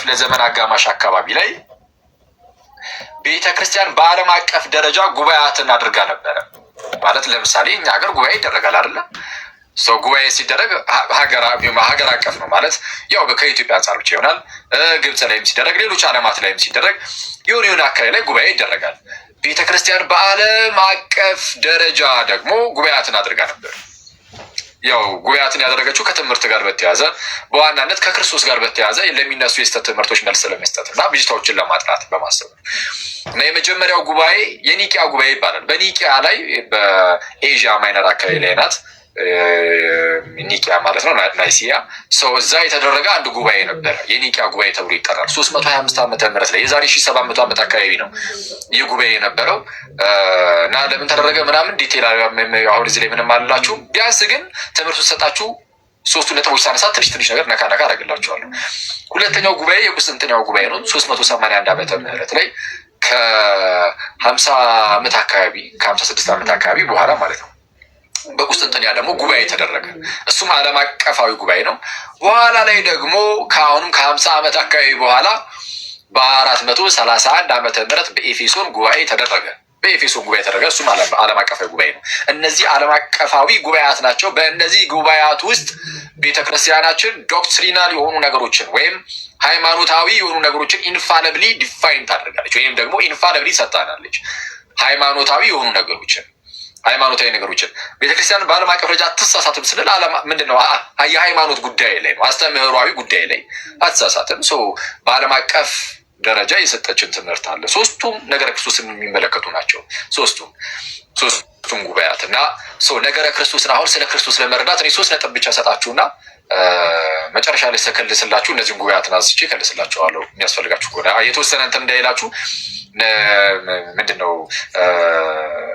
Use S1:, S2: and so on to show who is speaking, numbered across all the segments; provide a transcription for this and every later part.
S1: ክፍለ ዘመን አጋማሽ አካባቢ ላይ ቤተክርስቲያን በዓለም አቀፍ ደረጃ ጉባኤያትን አድርጋ ነበረ። ማለት ለምሳሌ እኛ ሀገር ጉባኤ ይደረጋል አይደለ? ሰው ጉባኤ ሲደረግ ሀገር አቀፍ ነው ማለት ያው ከኢትዮጵያ አንጻር ብቻ ይሆናል። ግብጽ ላይም ሲደረግ፣ ሌሎች ዓለማት ላይም ሲደረግ የሆነ አካባቢ ላይ ጉባኤ ይደረጋል። ቤተክርስቲያን በዓለም አቀፍ ደረጃ ደግሞ ጉባኤያትን አድርጋ ነበር። ያው ጉባኤያትን ያደረገችው ከትምህርት ጋር በተያያዘ በዋናነት ከክርስቶስ ጋር በተያያዘ ለሚነሱ የስተት ትምህርቶች መልስ ለመስጠት እና ብዥታዎችን ለማጥራት በማሰብ እና የመጀመሪያው ጉባኤ የኒቂያ ጉባኤ ይባላል። በኒቂያ ላይ በኤዥያ ማይነር አካባቢ ላይ ናት። ኒቂያ ማለት ነው፣ ናይሲያ ሰው እዛ የተደረገ አንድ ጉባኤ ነበረ። የኒቂያ ጉባኤ ተብሎ ይጠራል። 325 ዓመተ ምህረት ላይ የዛሬ 1700 ዓመት አካባቢ ነው ይህ ጉባኤ የነበረው እና ለምን ተደረገ ምናምን ዲቴል አሁን እዚህ ላይ ምንም አላችሁ። ቢያንስ ግን ትምህርቱ ሰጣችሁ ሶስቱ ነጥቦች ሳነሳ ትንሽ ነገር ነካ አደርግላችኋለሁ። ሁለተኛው ጉባኤ የቁስጥንጥንያው ጉባኤ ነው። 381 ዓመተ ምህረት ላይ ከ50 ዓመት አካባቢ ከ56 ዓመት አካባቢ በኋላ ማለት ነው በቁስጥንጥንያ ደግሞ ጉባኤ ተደረገ። እሱም ዓለም አቀፋዊ ጉባኤ ነው። በኋላ ላይ ደግሞ ከአሁንም ከ50 ዓመት አካባቢ በኋላ በ431 ዓመተ ምህረት በኤፌሶን ጉባኤ ተደረገ። እሱም ዓለም አቀፋዊ ጉባኤ ነው። እነዚህ ዓለም አቀፋዊ ጉባኤያት ናቸው። በእነዚህ ጉባኤያት ውስጥ ቤተክርስቲያናችን ዶክትሪናል የሆኑ ነገሮችን ወይም ሃይማኖታዊ የሆኑ ነገሮችን ኢንፋለብሊ ዲፋይን ታደርጋለች ወይም ደግሞ ኢንፋለብሊ ሰጥታናለች። ሃይማኖታዊ ነገሮችን ቤተክርስቲያን በዓለም አቀፍ ደረጃ አትሳሳትም ስንል ምንድነው? የሃይማኖት ጉዳይ ላይ ነው፣ አስተምህሯዊ ጉዳይ ላይ አትሳሳትም። በዓለም አቀፍ ደረጃ የሰጠችን ትምህርት አለ። ሶስቱም ነገረ ክርስቶስን የሚመለከቱ ናቸው። ሶስቱም ጉባኤያት እና ነገረ ክርስቶስን አሁን ስለ ክርስቶስ ለመረዳት እኔ 3 ነጥብ ብቻ ሰጣችሁና መጨረሻ ላይ ሰከልስላችሁ እነዚህን ጉባኤያትን አስቼ ከልስላችኋለሁ የሚያስፈልጋችሁ ከሆነ የተወሰነ እንትን እንዳይላችሁ ምንድነው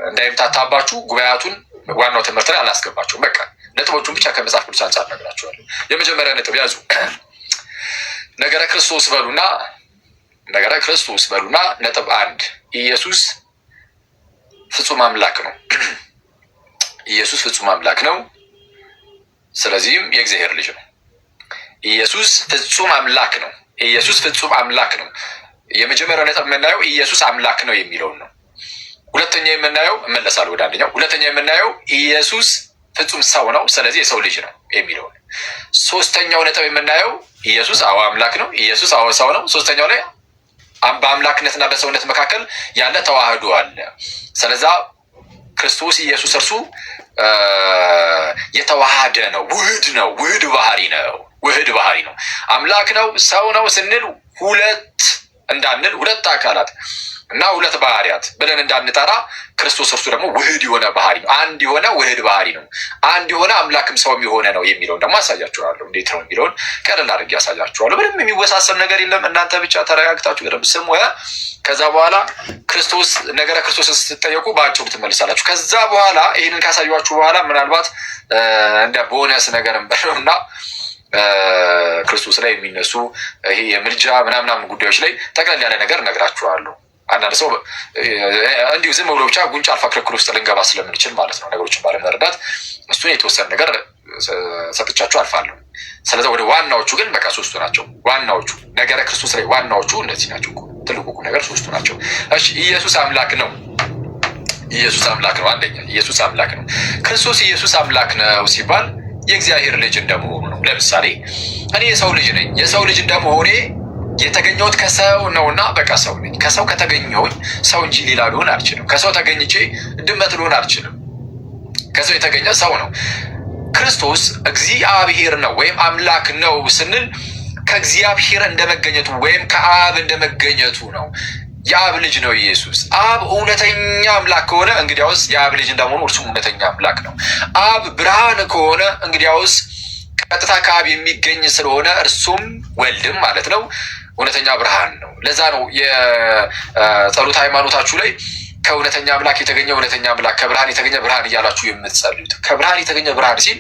S1: እንዳይምታታባችሁ ጉባኤያቱን ዋናው ትምህርት ላይ አላስገባቸውም። በቃ ነጥቦቹን ብቻ ከመጽሐፍ ቅዱስ አንጻር ነግራችኋለሁ። የመጀመሪያ ነጥብ ያዙ። ነገረ ክርስቶስ በሉና ነጥብ 1 ኢየሱስ ፍጹም አምላክ ነው። ኢየሱስ ፍጹም አምላክ ነው። ስለዚህም የእግዚአብሔር ልጅ ነው። ኢየሱስ ፍጹም አምላክ ነው። የመጀመሪያው ነጥብ የምናየው ኢየሱስ አምላክ ነው የሚለውን ነው። ሁለተኛ የምናየው እመለሳለሁ ወደ አንደኛው። ሁለተኛ የምናየው ኢየሱስ ፍጹም ሰው ነው፣ ስለዚህ የሰው ልጅ ነው የሚለውን። ሶስተኛው ነጥብ የምናየው ኢየሱስ አምላክ ነው፣ ኢየሱስ ሰው ነው። ሶስተኛው ላይ በአምላክነትና በሰውነት መካከል ያለ ተዋህዶ አለ። ስለዛ ክርስቶስ ኢየሱስ እርሱ የተዋሃደ ነው፣ ውህድ ባህሪ ነው። አምላክ ነው፣ ሰው ነው ስንል ሁለት አካላት እና ሁለት ባህሪያት ብለን እንዳንጠራ ክርስቶስ እርሱ ደግሞ ውህድ የሆነ ባህሪ ነው። አንድ የሆነ ውህድ ባህሪ ነው። አንድ የሆነ አምላክም ሰውም የሆነ ነው የሚለውን ደግሞ አሳያችኋለሁ። እንዴት ነው የሚለውን ቀለል አድርጌ አሳያችኋለሁ። ምንም የሚወሳሰብ ነገር የለም። እናንተ ብቻ ተረጋግታችሁ ቀደም ስሙ። ከዛ በኋላ ነገረ ክርስቶስን ስትጠየቁ በአጭሩ ትመልሳላችሁ። ከዛ በኋላ ይህንን ካሳያችሁ በኋላ ምናልባት እንደ ቦነስ ነገርም በለውና ክርስቶስ ላይ የሚነሱ ይሄ የምልጃ ምናምን ጉዳዮች ላይ ጠቅለል ያለ ነገር ነግራችኋለሁ። አንዳንድ ሰው እንዲሁ ዝም ብሎ ብቻ ጉንጭ አልፋ ክርክር ውስጥ ልንገባ ስለምንችል ማለት ነው ነገሮችን ባለመረዳት እሱን የተወሰነ ነገር ሰጥቻችሁ አልፋለሁ። ስለዚህ ወደ ዋናዎቹ ግን በቃ 3ቱ ናቸው። ዋናዎቹ ነገረ ክርስቶስ ላይ ዋናዎቹ እነዚህ ናቸው። ትልቁ ነገር 3ቱ ናቸው። እሺ ኢየሱስ አምላክ ነው። አንደኛ ኢየሱስ አምላክ ነው። ክርስቶስ ኢየሱስ አምላክ ነው ሲባል የእግዚአብሔር ልጅ እንደመሆኑ ነው። ለምሳሌ እኔ የሰው ልጅ ነኝ። የሰው ልጅ እንደመሆኔ የተገኘሁት ከሰው ነውና በቃ ሰው ነኝ። ከሰው ከተገኘሁኝ ሰው እንጂ ሌላ ልሆን አልችልም። ከሰው ተገኝቼ ድመት ልሆን አልችልም። ከሰው የተገኘ ሰው ነው። ክርስቶስ እግዚአብሔር ነው ወይም አምላክ ነው ስንል ከእግዚአብሔር እንደመገኘቱ ወይም ከአብ እንደመገኘቱ ነው። የአብ ልጅ ነው ኢየሱስ። አብ እውነተኛ አምላክ ከሆነ እንግዲያውስ የአብ ልጅ እንደመሆኑ እርሱም እውነተኛ አምላክ ነው። አብ ብርሃን ከሆነ እንግዲያውስ ቀጥታ ከአብ የሚገኝ ስለሆነ እርሱም ወልድም ማለት ነው እውነተኛ ብርሃን ነው። ለዛ ነው የጸሎት ሃይማኖታችሁ ላይ ከእውነተኛ አምላክ የተገኘ እውነተኛ አምላክ፣ ከብርሃን የተገኘ ብርሃን እያላችሁ የምትጸልዩት። ከብርሃን የተገኘ ብርሃን ሲል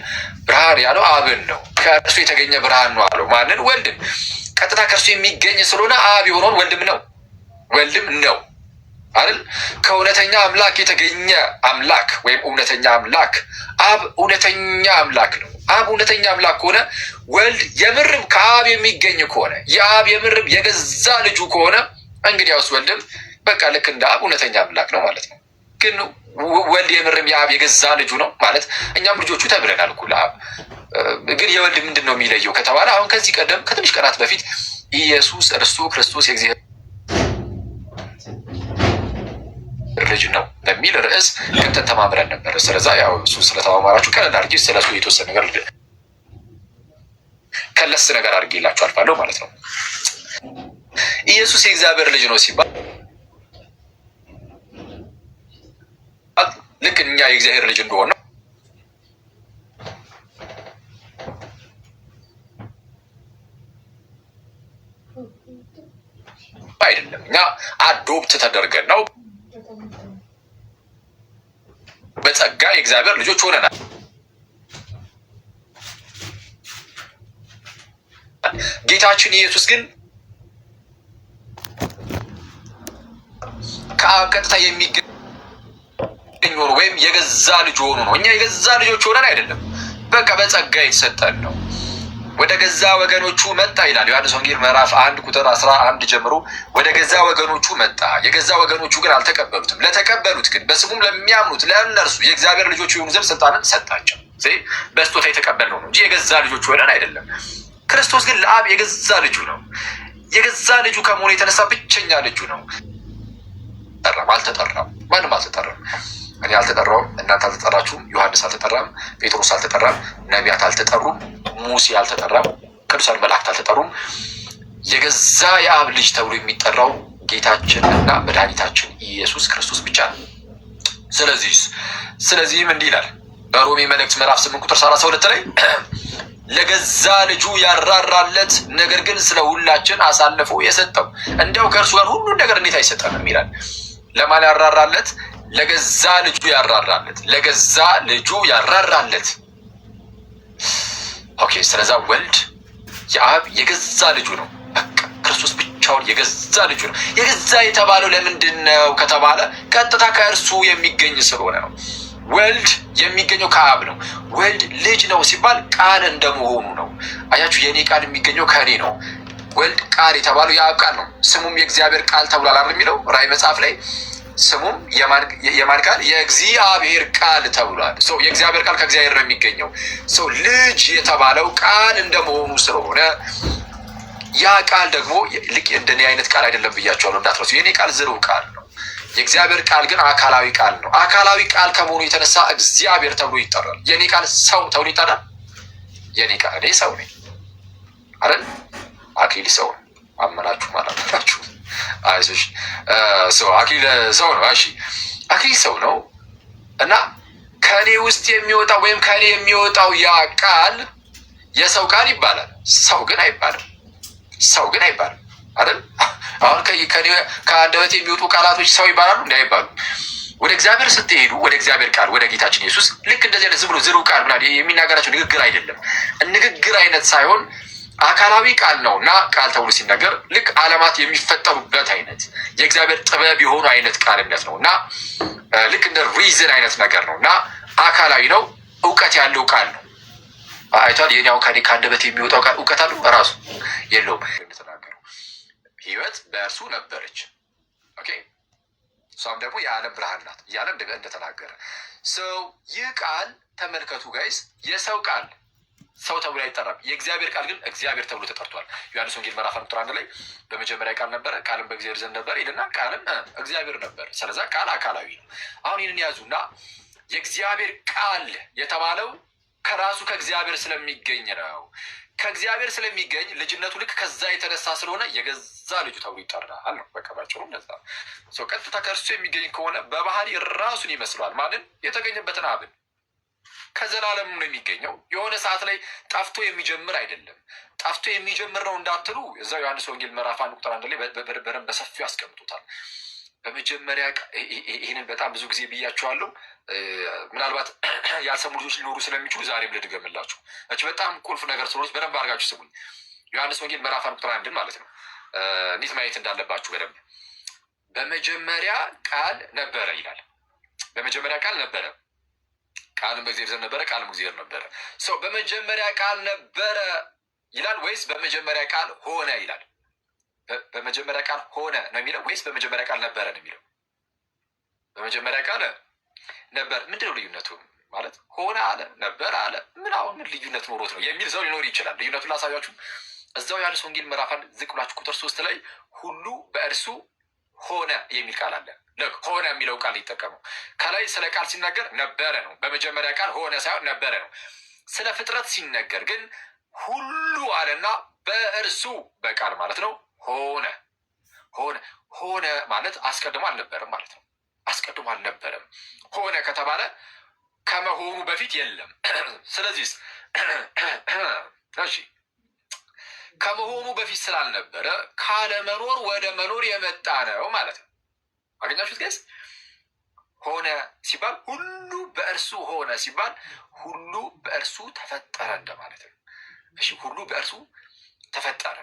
S1: ብርሃን ያለው አብን ነው። ከእርሱ የተገኘ ብርሃን ነው አለው ማንን? ወልድን። ቀጥታ ከእርሱ የሚገኝ ስለሆነ አብ የሆነውን ወልድም ነው አይደል? ከእውነተኛ አምላክ የተገኘ አምላክ ወይም እውነተኛ አምላክ አብ እውነተኛ አምላክ ነው። አብ እውነተኛ አምላክ ከሆነ ወልድ የምርም ከአብ የሚገኝ ከሆነ የአብ የምርም የገዛ ልጁ ከሆነ እንግዲያውስ ወልድም በቃ ልክ እንደ አብ እውነተኛ አምላክ ነው ማለት ነው። ግን ወልድ የምርም የአብ የገዛ ልጁ ነው ማለት እኛም ልጆቹ ተብለናል እኮ ለአብ። ግን የወልድ ምንድን ነው የሚለየው ከተባለ አሁን ከዚህ ቀደም ከትንሽ ቀናት በፊት ኢየሱስ እርሱ ክርስቶስ የእግዚአብሔር ልጅ ነው በሚል ርዕስ ገብተን ተማምረን ነበር። ስለዛ ያው እሱ ስለተማማራችሁ ቀለል አድርጌ ስለሱ የተወሰነ ነገር ከለስ ነገር አድርጌላችሁ አልፋለሁ ማለት ነው። ኢየሱስ የእግዚአብሔር ልጅ ነው ሲባል ልክ እኛ የእግዚአብሔር ልጅ እንደሆነ አይደለም። እኛ አዶፕት ተደርገን ነው በጸጋ የእግዚአብሔር ልጆች ሆነናል። ጌታችን ኢየሱስ ግን ከአብ ቀጥታ የሚገኝ ሆኖ ወይም የገዛ ልጅ ሆኖ ነው። እኛ የገዛ ልጆች ሆነን አይደለም፣ በቃ በጸጋ የተሰጠን ነው። ወደ ገዛ ወገኖቹ መጣ ይላል ዮሐንስ ወንጌል ምዕራፍ 1 ቁጥር 11 ጀምሮ ወደ ገዛ ወገኖቹ መጣ፣ የገዛ ወገኖቹ ግን አልተቀበሉትም። ለተቀበሉት ግን በስሙም ለሚያምኑት ለእነርሱ የእግዚአብሔር ልጆች የሆኑ ዘንድ ስልጣንን ሰጣቸው። በስጦታ የተቀበልነው ነው እንጂ የገዛ ልጆች ሆነን አይደለም። ክርስቶስ ግን ለአብ የገዛ ልጁ ነው። የገዛ ልጁ ከመሆኑ የተነሳ ብቸኛ ልጁ ነው። አልተጠራም፣ ማንም አልተጠራም። እኔ አልተጠራውም፣ እናንተ አልተጠራችሁም፣ ዮሐንስ አልተጠራም፣ ጴጥሮስ አልተጠራም፣ ነቢያት አልተጠሩም፣ ሙሴ አልተጠራም፣ ቅዱሳን መላእክት አልተጠሩም። የገዛ የአብ ልጅ ተብሎ የሚጠራው ጌታችን እና መድኃኒታችን ኢየሱስ ክርስቶስ ብቻ ነው። ስለዚህም እንዲህ ይላል በሮሜ መልእክት ምዕራፍ 8 ቁጥር 32 ላይ ለገዛ ልጁ ያራራለት ነገር ግን ስለ ሁላችን አሳልፎ የሰጠው እንዲያው ከእርሱ ጋር ሁሉን ነገር እንዴት አይሰጠንም ይላል። ለማን ያራራለት? ለገዛ ልጁ ያራራለት። ለገዛ ልጁ ያራራለት። ኦኬ። ስለዛ ወልድ የአብ የገዛ ልጁ ነው። በቃ ክርስቶስ ብቻውን የገዛ ልጁ ነው። የገዛ የተባለው ለምንድን ነው ከተባለ ቀጥታ ከእርሱ የሚገኝ ስለሆነ ነው። ወልድ የሚገኘው ከአብ ነው። ወልድ ልጅ ነው ሲባል ቃል እንደመሆኑ ነው። አያችሁ፣ የእኔ ቃል የሚገኘው ከእኔ ነው። ወልድ ቃል የተባለው የአብ ቃል ነው። ስሙም የእግዚአብሔር ቃል ተብሏል አይደል የሚለው ራዕይ መጽሐፍ ላይ ስሙም የማን ቃል? የእግዚአብሔር ቃል ተብሏል። የእግዚአብሔር ቃል ከእግዚአብሔር ነው የሚገኘው። ልጅ የተባለው ቃል እንደመሆኑ ስለሆነ ያ ቃል ደግሞ ልክ እንደኔ አይነት ቃል አይደለም ብያቸዋለሁ፣ እንዳትረሱ። የኔ ቃል ዝርው ቃል ነው። የእግዚአብሔር ቃል ግን አካላዊ ቃል ነው። አካላዊ ቃል ከመሆኑ የተነሳ እግዚአብሔር ተብሎ ይጠራል። የኔ ቃል ሰው ተብሎ ይጠራል። የኔ ቃል እኔ ሰው ነኝ አይደል? አክሊል ሰው ነው። አመናችሁ አላመናችሁ አይዞሽ፣ አክሊል ሰው ነው። እሺ፣ አክሊል ሰው ነው እና ከኔ ውስጥ የሚወጣው ወይም ከኔ የሚወጣው ያ ቃል የሰው ቃል ይባላል። ሰው ግን አይባልም። ሰው ግን አይባልም አይደል? አሁን ከአንደበት የሚወጡ ቃላቶች ሰው ይባላሉ? እንዳይባሉ። ወደ እግዚአብሔር ስትሄዱ ወደ እግዚአብሔር ቃል ወደ ጌታችን ኢየሱስ ልክ እንደዚህ አይነት ዝም ብሎ ዝሩ ቃል ምናምን የሚናገራቸው ንግግር አይደለም። ንግግር አይነት ሳይሆን አካላዊ ቃል ነው እና ቃል ተብሎ ሲናገር ልክ ዓለማት የሚፈጠሩበት አይነት የእግዚአብሔር ጥበብ የሆኑ አይነት ቃልነት ነው እና ልክ እንደ ሪዝን አይነት ነገር ነው እና አካላዊ ነው። እውቀት ያለው ቃል ነው። አይቷል። የኔ አሁን ከአንደበት የሚወጣው ቃል እውቀት አለው? ራሱ የለውም። እንደተናገረው ሕይወት በእርሱ ነበረች። ኦኬ፣ እሷም ደግሞ የዓለም ብርሃን ናት እያለ እንደተናገረ ይህ ቃል ተመልከቱ ጋይስ፣ የሰው ቃል ሰው ተብሎ አይጠራም። የእግዚአብሔር ቃል ግን እግዚአብሔር ተብሎ ተጠርቷል። ዮሐንስ ወንጌል ምዕራፍ 1 ቁጥር 1 ላይ በመጀመሪያ ቃል ነበረ፣ ቃልም በእግዚአብሔር ዘንድ ነበር ይልና ቃልም እግዚአብሔር ነበር። ስለዛ ቃል አካላዊ ነው። አሁን ይህንን ያዙና የእግዚአብሔር ቃል የተባለው ከራሱ ከእግዚአብሔር ስለሚገኝ ነው። ከእግዚአብሔር ስለሚገኝ ልጅነቱ ልክ ከዛ የተነሳ ስለሆነ የገዛ ልጁ ተብሎ ይጠራል ነው። በቃ ባጭሩ እንደዛ። ቀጥታ ከእርሱ የሚገኝ ከሆነ በባህሪ ራሱን ይመስለዋል። ማንን? የተገኘበትን አብን። ከዘላለም ነው የሚገኘው። የሆነ ሰዓት ላይ ጠፍቶ የሚጀምር አይደለም። ጠፍቶ የሚጀምር ነው እንዳትሉ እዛው ዮሐንስ ወንጌል ምዕራፍ 1 ቁጥር 1 ላይ በደንብ በሰፊው ያስቀምጡታል። በመጀመሪያ ይህንን በጣም ብዙ ጊዜ ብያቸዋለሁ። ምናልባት ያልሰሙ ልጆች ሊኖሩ ስለሚችሉ ዛሬም ልድገምላችሁ። እች በጣም ቁልፍ ነገር ስለሆነች በደንብ አድርጋችሁ ስሙኝ። ዮሐንስ ወንጌል ምዕራፍ 1 ቁጥር 1 ማለት ነው። እንዴት ማየት እንዳለባችሁ በደንብ። በመጀመሪያ ቃል ነበረ ይላል። በመጀመሪያ ቃል ነበረ። ቃልም በእግዚአብሔር ዘንድ ነበረ፣ ቃልም እግዚአብሔር ነበረ። ሰው በመጀመሪያ ቃል ነበረ ይላል ወይስ በመጀመሪያ ቃል ሆነ ይላል? በመጀመሪያ ቃል ሆነ ነው የሚለው ወይስ በመጀመሪያ ቃል ነበረ ነው የሚለው? በመጀመሪያ ቃል ነበር። ምንድነው ልዩነቱ? ማለት ሆነ አለ ነበር አለ ምን አሁን ምን ልዩነት ኖሮት ነው የሚል ሰው ሊኖር ይችላል። ልዩነቱን ላሳያችሁ። እዛው ዮሐንስ ወንጌል ምዕራፍ 1 ዝቅ ብላችሁ ቁጥር 3 ላይ ሁሉ በእርሱ ሆነ የሚል ቃል አለ። ሆነ የሚለው ቃል ይጠቀመው። ከላይ ስለ ቃል ሲናገር ነበረ ነው። በመጀመሪያ ቃል ሆነ ሳይሆን ነበረ ነው። ስለ ፍጥረት ሲነገር ግን ሁሉ አለና በእርሱ በቃል ማለት ነው ሆነ። ሆነ ማለት አስቀድሞ አልነበረም ማለት ነው። አስቀድሞ አልነበረም። ሆነ ከተባለ ከመሆኑ በፊት የለም። ስለዚህ እሺ ከመሆኑ በፊት ስላልነበረ ካለመኖር ወደ መኖር የመጣ ነው ማለት ነው። አገኛችሁት ጋይስ? ሆነ ሲባል ሁሉ በእርሱ ሆነ ሲባል ሁሉ በእርሱ ተፈጠረ እንደማለት ነው። እሺ ሁሉ በእርሱ ተፈጠረ።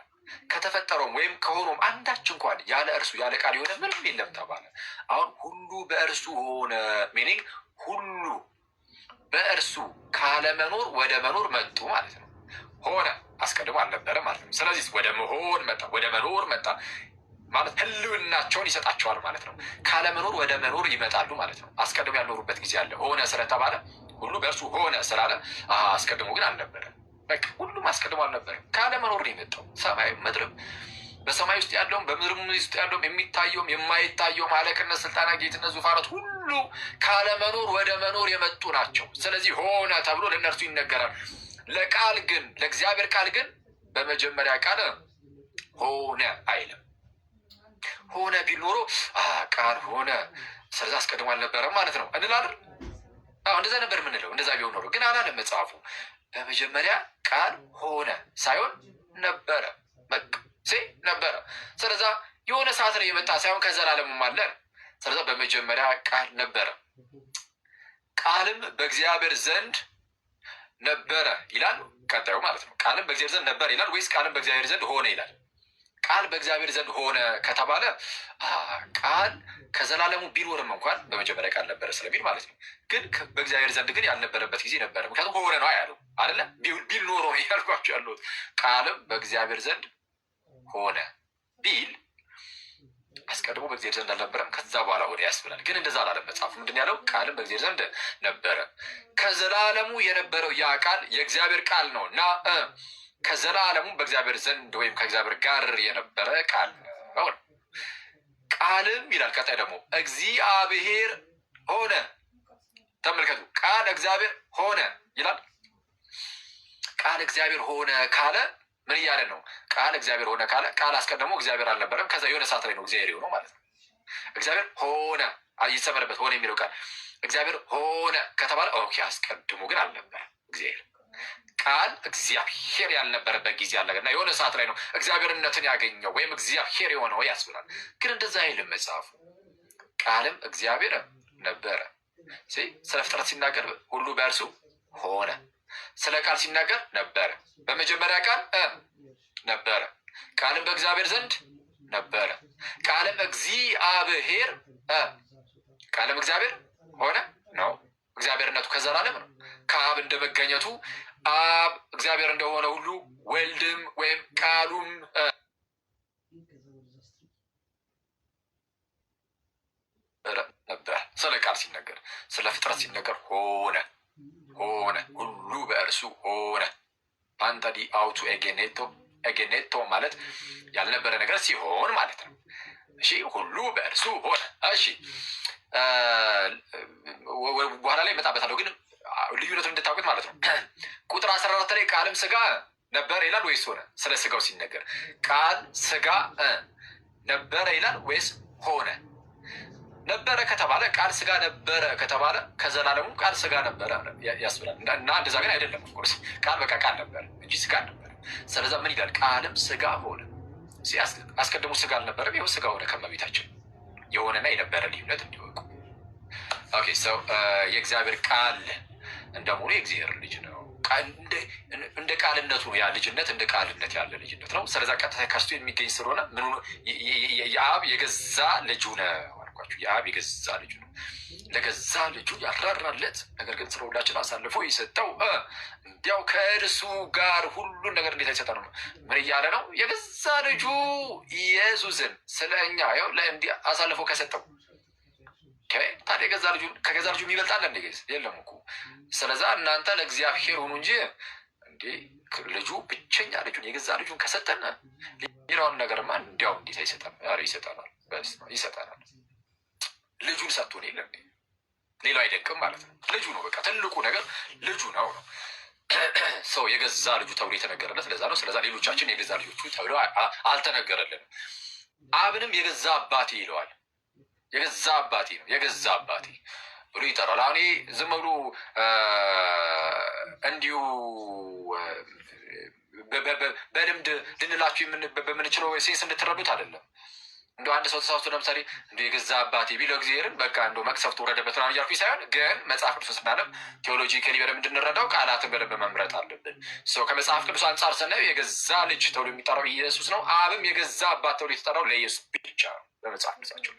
S1: ከተፈጠረውም ወይም ከሆኖም አንዳች እንኳን ያለ እርሱ ያለ ቃል የሆነ ምንም የለም ተባለ። አሁን ሁሉ በእርሱ ሆነ ሚኒንግ ሁሉ በእርሱ ካለመኖር ወደ መኖር መጡ ማለት ነው። ሆነ አስቀድሞ አልነበረ ማለት ነው። ስለዚህ ወደ መሆን መጣ፣ ወደ መኖር መጣ ማለት ህልውናቸውን ይሰጣቸዋል ማለት ነው። ካለመኖር ወደ መኖር ይመጣሉ ማለት ነው። አስቀድሞ ያልኖሩበት ጊዜ አለ። ሆነ ስለተባለ ሁሉ በእርሱ ሆነ ስላለ አስቀድሞ ግን አልነበረ። በቃ ሁሉም አስቀድሞ አልነበረም። ካለመኖር ነው የመጣው። ሰማይ ምድርም በሰማይ ውስጥ ያለውም በምድርም ውስጥ ያለውም የሚታየውም የማይታየውም አለቅነት፣ ስልጣናት፣ ጌትነት፣ ዙፋናት ሁሉ ካለመኖር ወደ መኖር የመጡ ናቸው። ስለዚህ ሆነ ተብሎ ለእነርሱ ይነገራል። ለቃል ግን ለእግዚአብሔር ቃል ግን በመጀመሪያ ቃል ሆነ አይልም። ሆነ ቢል ኖሮ ቃል ሆነ ስለዚ አስቀድሞ አልነበረም ማለት ነው እንላለን። እንደዛ ነበር የምንለው። እንደዛ ቢሆን ኖሮ ግን አላለም መጽሐፉ። በመጀመሪያ ቃል ሆነ ሳይሆን ነበረ። በቃ ነበረ። ስለዛ የሆነ ሰዓት ላይ የመጣ ሳይሆን ከዘላለምም አለ። ስለዛ በመጀመሪያ ቃል ነበረ፣ ቃልም በእግዚአብሔር ዘንድ ነበረ ይላል። ቀጣዩ ማለት ነው ቃልም በእግዚአብሔር ዘንድ ነበረ ይላል ወይስ ቃልም በእግዚአብሔር ዘንድ ሆነ ይላል? ቃል በእግዚአብሔር ዘንድ ሆነ ከተባለ ቃል ከዘላለሙ ቢኖርም እንኳን በመጀመሪያ ቃል ነበረ ስለሚል ማለት ነው። ግን በእግዚአብሔር ዘንድ ግን ያልነበረበት ጊዜ ነበረ። ምክንያቱም ሆነ ነው ያለው አይደለ? ቢል ኖሮ ነው ያልኳቸው ያሉት። ቃልም በእግዚአብሔር ዘንድ ሆነ ቢል አስቀድሞ በእግዚአብሔር ዘንድ አልነበረም፣ ከዛ በኋላ ሆነ ያስብላል። ግን እንደዛ አላለም መጽሐፉ። ምንድን ያለው? ቃልም በእግዚአብሔር ዘንድ ነበረ። ከዘላለሙ የነበረው ያ ቃል የእግዚአብሔር ቃል ነው እና ከዘላለሙ በእግዚአብሔር ዘንድ ወይም ከእግዚአብሔር ጋር የነበረ ቃል ነው። ቃልም ይላል ቀጣይ ደግሞ እግዚአብሔር ሆነ። ተመልከቱ፣ ቃል እግዚአብሔር ሆነ ይላል። ቃል እግዚአብሔር ሆነ ካለ ምን እያለ ነው? ቃል እግዚአብሔር ሆነ ካለ ቃል አስቀድሞ እግዚአብሔር አልነበረም። ከዛ የሆነ ሰዓት ላይ ነው እግዚአብሔር የሆነው ማለት ነው። እግዚአብሔር ሆነ ይሰመርበት፣ ሆነ የሚለው ቃል እግዚአብሔር ሆነ ከተባለ ኦኬ፣ አስቀድሞ ግን አልነበረም እግዚአብሔር። ቃል እግዚአብሔር ያልነበረበት ጊዜ አለ እና የሆነ ሰዓት ላይ ነው እግዚአብሔርነትን ያገኘው ወይም እግዚአብሔር የሆነው ያስብላል። ግን እንደዛ አይልም መጽሐፉ። ቃልም እግዚአብሔር ነበረ። ስለ ፍጥረት ሲናገር ሁሉ በእርሱ ሆነ። ስለ ቃል ሲናገር ነበረ። በመጀመሪያ ቃል ነበረ፣ ቃልም በእግዚአብሔር ዘንድ ነበረ። ቃልም እግዚአብሔር ቃልም እግዚአብሔር ሆነ ነው። እግዚአብሔርነቱ ከዘላለም ነው። ከአብ እንደመገኘቱ አብ እግዚአብሔር እንደሆነ ሁሉ ወልድም ወይም ቃሉም ነበር። ስለ ቃል ሲነገር ስለ ፍጥረት ሲነገር ሆነ ሁሉ በእርሱ ሆነ። ፓንታዲ አውቱ ኤጌኔቶ ማለት ያልነበረ ነገር ሲሆን ማለት ነው። እሺ ሁሉ በእርሱ ሆነ። እሺ በኋላ ላይ እመጣበታለሁ፣ ግን ልዩነቱን እንድታውቁት ማለት ነው። ቁጥር 14 ላይ ቃልም ስጋ ነበረ ይላል ወይስ ሆነ? ስለ ስጋው ሲነገር ቃል ስጋ ነበረ ይላል ወይስ ሆነ? ነበረ ከተባለ ቃል ስጋ ነበረ ከተባለ ከዘላለሙ ቃል ስጋ ነበረ ያስብላል። እና እንደዛ ግን አይደለም። ኦፍኮርስ ቃል በቃ ቃል ነበረ እንጂ ስጋ ነበረ። ስለዛ ምን ይላል? ቃልም ስጋ ሆነ። አስቀድሞ ስጋ አልነበረም፣ ይኸው ስጋ ሆነ። ከመቤታችን የሆነና የነበረ ልዩነት እንዲወቁ። ኦኬ ሰው የእግዚአብሔር ቃል እንደመሆኑ የእግዚአብሔር ልጅ ነው። እንደ ቃልነቱ ነው። ያ ልጅነት እንደ ቃልነት ያለ ልጅነት ነው። ስለዛ ቀጥታ ከርሱ የሚገኝ ስለሆነ ምኑ የአብ የገዛ ልጁ ነው። ያልኳችሁ የአብ የገዛ ልጁ ነው። ለገዛ ልጁ ያራራለት፣ ነገር ግን ስለ ሁላችን አሳልፎ የሰጠው እንዲያው ከእርሱ ጋር ሁሉን ነገር እንዴት አይሰጠን ነው? ምን እያለ ነው? የገዛ ልጁ ኢየሱስን ስለ እኛ ው እንዲህ አሳልፎ ከሰጠው ታዲያ ከገዛ ልጁ የሚበልጣለ እንደ የለም እኮ። ስለዛ እናንተ ለእግዚአብሔር ሆኑ እንጂ እንዴ ልጁ ብቸኛ ልጁን የገዛ ልጁን ከሰጠን ሌላውን ነገርማ እንዲያው እንዴት አይሰጠን? ይሰጠናል፣ ይሰጠናል። ልጁን ሰጥቶን የለ እንዴ? ሌላው አይደንቅም ማለት ነው። ልጁ ነው በቃ ትልቁ ነገር ልጁ ነው ነው ሰው የገዛ ልጁ ተብሎ የተነገረለት ለዛ ነው። ስለዛ ሌሎቻችን የገዛ ልጆቹ ተብሎ አልተነገረልንም። አብንም የገዛ አባቴ ይለዋል። የገዛ አባቴ ነው፣ የገዛ አባቴ ብሎ ይጠራል። አሁን ዝም ብሎ እንዲሁ በልምድ ልንላችሁ በምንችለው ሴንስ እንድትረዱት አይደለም። እንደ አንድ ሰው ተሳስቶ ለምሳሌ እንደ የገዛ አባቴ ቢለው እግዚአብሔርን በቃ እንደ መቅሰፍት ወረደበት ምናምን እያልኩኝ ሳይሆን፣ ግን መጽሐፍ ቅዱስ ስናነብ ቴዎሎጂካሊ በደንብ እንድንረዳው ቃላትን በደንብ መምረጥ አለብን። ከመጽሐፍ ቅዱስ አንጻር ስናየው የገዛ ልጅ ተብሎ የሚጠራው ኢየሱስ ነው። አብም የገዛ አባት ተብሎ የተጠራው ለኢየሱስ ብቻ ነው። በመጽሐፍ ቅዱሳቸው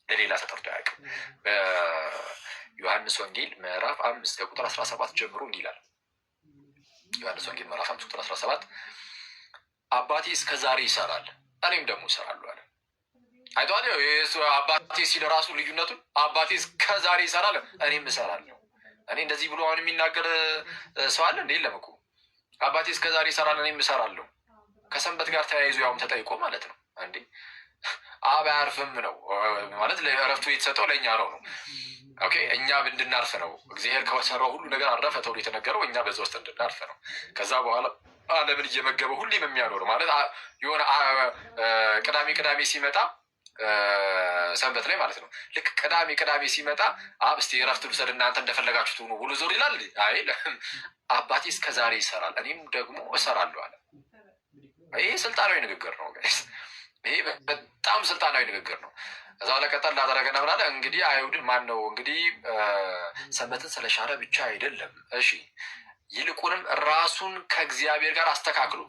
S1: ለሌላ ተጠርቶ አያውቅም። በዮሐንስ ወንጌል ምዕራፍ 5 ከቁጥር 17 ጀምሮ እንዲህ ይላል። ዮሐንስ ወንጌል ምዕራፍ 5 ቁጥር 17 አባቴ እስከ ዛሬ ይሰራል እኔም ደግሞ እሰራለሁ አለ። አይቷል። አባቴ ሲል ራሱ ልዩነቱን አባቴ እስከ ዛሬ ይሰራል እኔም እሰራለሁ። እኔ እንደዚህ ብሎ አሁን የሚናገር ሰው አለ እንዴ? የለም እኮ። አባቴ እስከ ዛሬ ይሰራል እኔም እሰራለሁ ከሰንበት ጋር ተያይዞ ያውም ተጠይቆ ማለት ነው እንዴ። አብ አያርፍም ነው ማለት እረፍቱ የተሰጠው ለእኛ ነው። ኦኬ እኛ እንድናርፍ ነው። እግዚአብሔር ከሰራው ሁሉ ነገር አረፈ ተብሎ የተነገረው እኛ በዛ ውስጥ እንድናርፍ ነው። ከዛ በኋላ ዓለምን እየመገበ ሁሌም የሚያኖር ማለት የሆነ ቅዳሜ ሲመጣ ሰንበት ላይ ማለት ነው። ልክ ቅዳሜ ሲመጣ አብ እስቲ እረፍት ልውሰድ እናንተ እንደፈለጋችሁት ሁኑ ብሎ ዞር ይላል አይልም። አባቴ እስከ ዛሬ ይሰራል እኔም ደግሞ እሰራለሁ አለ። ይሄ ስልጣናዊ ንግግር ነው ጋይስ። ይሄ በጣም ስልጣናዊ ንግግር ነው። እዛው ለቀጠል ላደረገና ብላለ እንግዲህ አይሁድ ማን ነው እንግዲህ ሰንበትን ስለሻረ ብቻ አይደለም፣ እሺ ይልቁንም ራሱን ከእግዚአብሔር ጋር አስተካክሉ።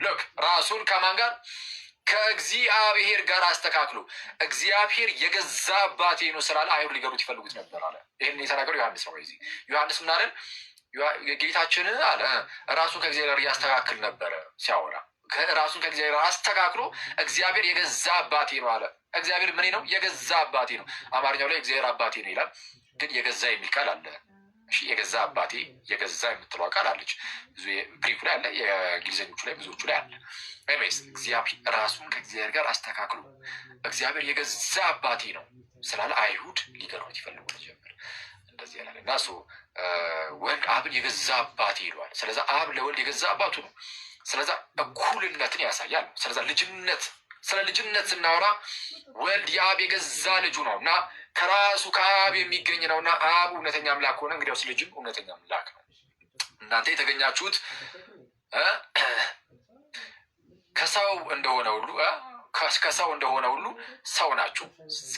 S1: ልክ ራሱን ከማን ጋር? ከእግዚአብሔር ጋር አስተካክሉ። እግዚአብሔር የገዛ አባቴ ነው ስላለ አይሁድ ሊገሩት ይፈልጉት ነበር አለ። ይህን የተናገረው ዮሐንስ ነው። ዚህ ዮሐንስ ምን አለን? ጌታችን አለ ራሱን ከእግዚአብሔር ጋር እያስተካክል ነበረ ሲያወራ ራሱን ከእግዚአብሔር አስተካክሎ እግዚአብሔር የገዛ አባቴ ነው አለ። እግዚአብሔር ምን ነው? የገዛ አባቴ ነው። አማርኛው ላይ እግዚአብሔር አባቴ ነው ይላል፣ ግን የገዛ የሚል ቃል አለ። እሺ የገዛ አባቴ የገዛ የምትለው ቃል አለች። ብዙ ግሪኩ ላይ አለ፣ የእንግሊዝኞቹ ላይ ብዙዎቹ ላይ አለ። ኤኒዌይስ እግዚአብሔር ራሱን ከእግዚአብሔር ጋር አስተካክሎ እግዚአብሔር የገዛ አባቴ ነው ስላለ አይሁድ ሊገሩት ይፈልጉ ጀመር። እንደዚህ ያላለ እና ወልድ አብን የገዛ አባቴ ይለዋል። ስለዛ አብ ለወልድ የገዛ አባቱ ነው። ስለዛ እኩልነትን ያሳያል። ስለዛ ስለ ልጅነት ስናወራ ወልድ የአብ የገዛ ልጁ ነው እና ከራሱ ከአብ የሚገኝ ነው እና አብ እውነተኛ አምላክ ሆነ፣ እንግዲያውስ ልጅም እውነተኛ አምላክ ነው። እናንተ የተገኛችሁት ከሰው እንደሆነ ሁሉ ሰው ናችሁ።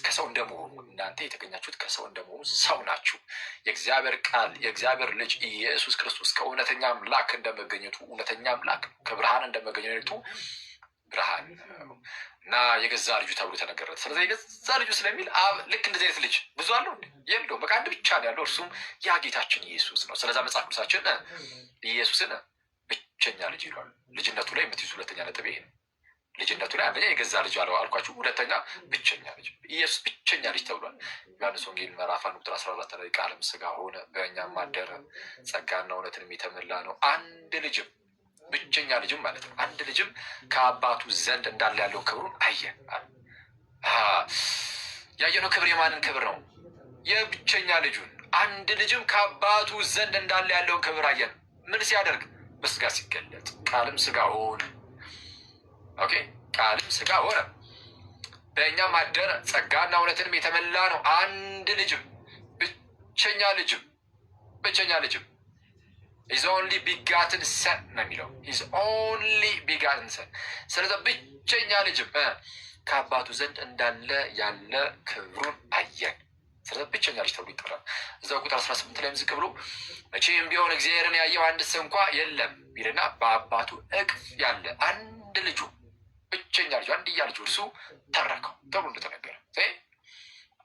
S1: ከሰው እንደመሆኑ እናንተ የተገኛችሁት ከሰው እንደመሆኑ ሰው ናችሁ። የእግዚአብሔር ቃል የእግዚአብሔር ልጅ ኢየሱስ ክርስቶስ ከእውነተኛ አምላክ እንደመገኘቱ እውነተኛ አምላክ ነው። ከብርሃን እንደመገኘቱ ብርሃን ነው እና የገዛ ልጁ ተብሎ ተነገረት። ስለዚህ የገዛ ልጁ ስለሚል አብ ልክ እንደዚህ አይነት ልጅ ብዙ አለው የለውም። በቃ አንድ ብቻ ነው ያለው፣ እርሱም ያ ጌታችን ኢየሱስ ነው። ስለዛ መጽሐፍ ቅዱሳችን ኢየሱስን ብቸኛ ልጅ ይሏል። ልጅነቱ ላይ የምትይዙ ሁለተኛ ነጥብ ይሄ ነው። ልጅነቱ ላይ አንደኛ የገዛ ልጅ አልኳችሁ፣ ሁለተኛ ብቸኛ ልጅ። ኢየሱስ ብቸኛ ልጅ ተብሏል። ዮሐንስ ወንጌል ምዕራፍ 1 ቁጥር 14 ላይ ቃልም ሥጋ ሆነ በእኛም አደረ፣ ጸጋና እውነትን የተመላ ነው። አንድ ልጅም ብቸኛ ልጅም ማለት ነው። አንድ ልጅም ከአባቱ ዘንድ እንዳለ ያለውን ክብሩን አየን። ያየነው ክብር የማንን ክብር ነው? የብቸኛ ልጁን። አንድ ልጅም ከአባቱ ዘንድ እንዳለ ያለውን ክብር አየን። ምን ሲያደርግ? በሥጋ ሲገለጥ። ቃልም ሥጋ ሆነ። ኦኬ ቃልም ሥጋ ሆነ በእኛም አደረ፣ ጸጋና እውነትንም የተመላ ነው። አንድ ልጅም ብቸኛ ልጅም ሂዝ ኦንሊ ቢጋትን ሰን ነው የሚለው። ሂዝ ኦንሊ ቢጋትን ሰን። ስለዚህ ብቸኛ ልጅም ከአባቱ ዘንድ እንዳለ ያለ ክብሩን አየን። ስለዚህ ብቸኛ ልጅ ተብሎ ይጠራል። እዛው ቁጥር 18 ላይም ዝቅ ብሎ መቼም ቢሆን እግዚአብሔርን ያየው አንድስ እንኳ የለም ቢልና በአባቱ እቅፍ ያለ አንድ ልጁ ብቸኛ ልጁ አንድያ ልጁ እርሱ ተረከው ተብሎ እንደተነገረ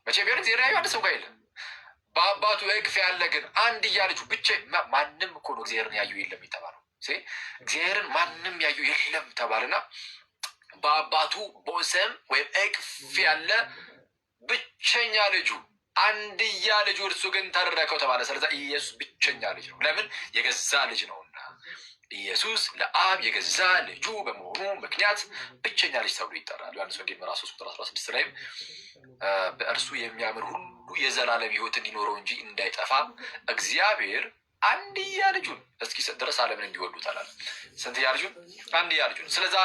S1: መቼ ቢሆን እግዚአብሔር ያዩ አንድ ሰው ጋር የለም። በአባቱ እቅፍ ያለ ግን አንድያ ልጁ ብቻ ማንም እኮ ነው እግዚአብሔርን ያዩ የለም የተባለው። እግዚአብሔርን ማንም ያዩ የለም ተባልና በአባቱ ቦሰም ወይም እቅፍ ያለ ብቸኛ ልጁ አንድያ ልጁ እርሱ ግን ተረከው ተባለ። ስለዚህ ኢየሱስ ብቸኛ ልጅ ነው። ለምን? የገዛ ልጅ ነውና። ኢየሱስ ለአብ የገዛ ልጁ በመሆኑ ምክንያት ብቸኛ ልጅ ተብሎ ይጠራል። ዮሐንስ ወንጌል ምዕራፍ 3 ቁጥር 16 ላይም በእርሱ የሚያምን ሁሉ የዘላለም ሕይወት እንዲኖረው እንጂ እንዳይጠፋ እግዚአብሔር አንድያ ልጁን እስኪሰጥ ድረስ ዓለምን እንዲወዱት አላለ። ስንትያ ልጁን? አንድያ ልጁን። ስለዛ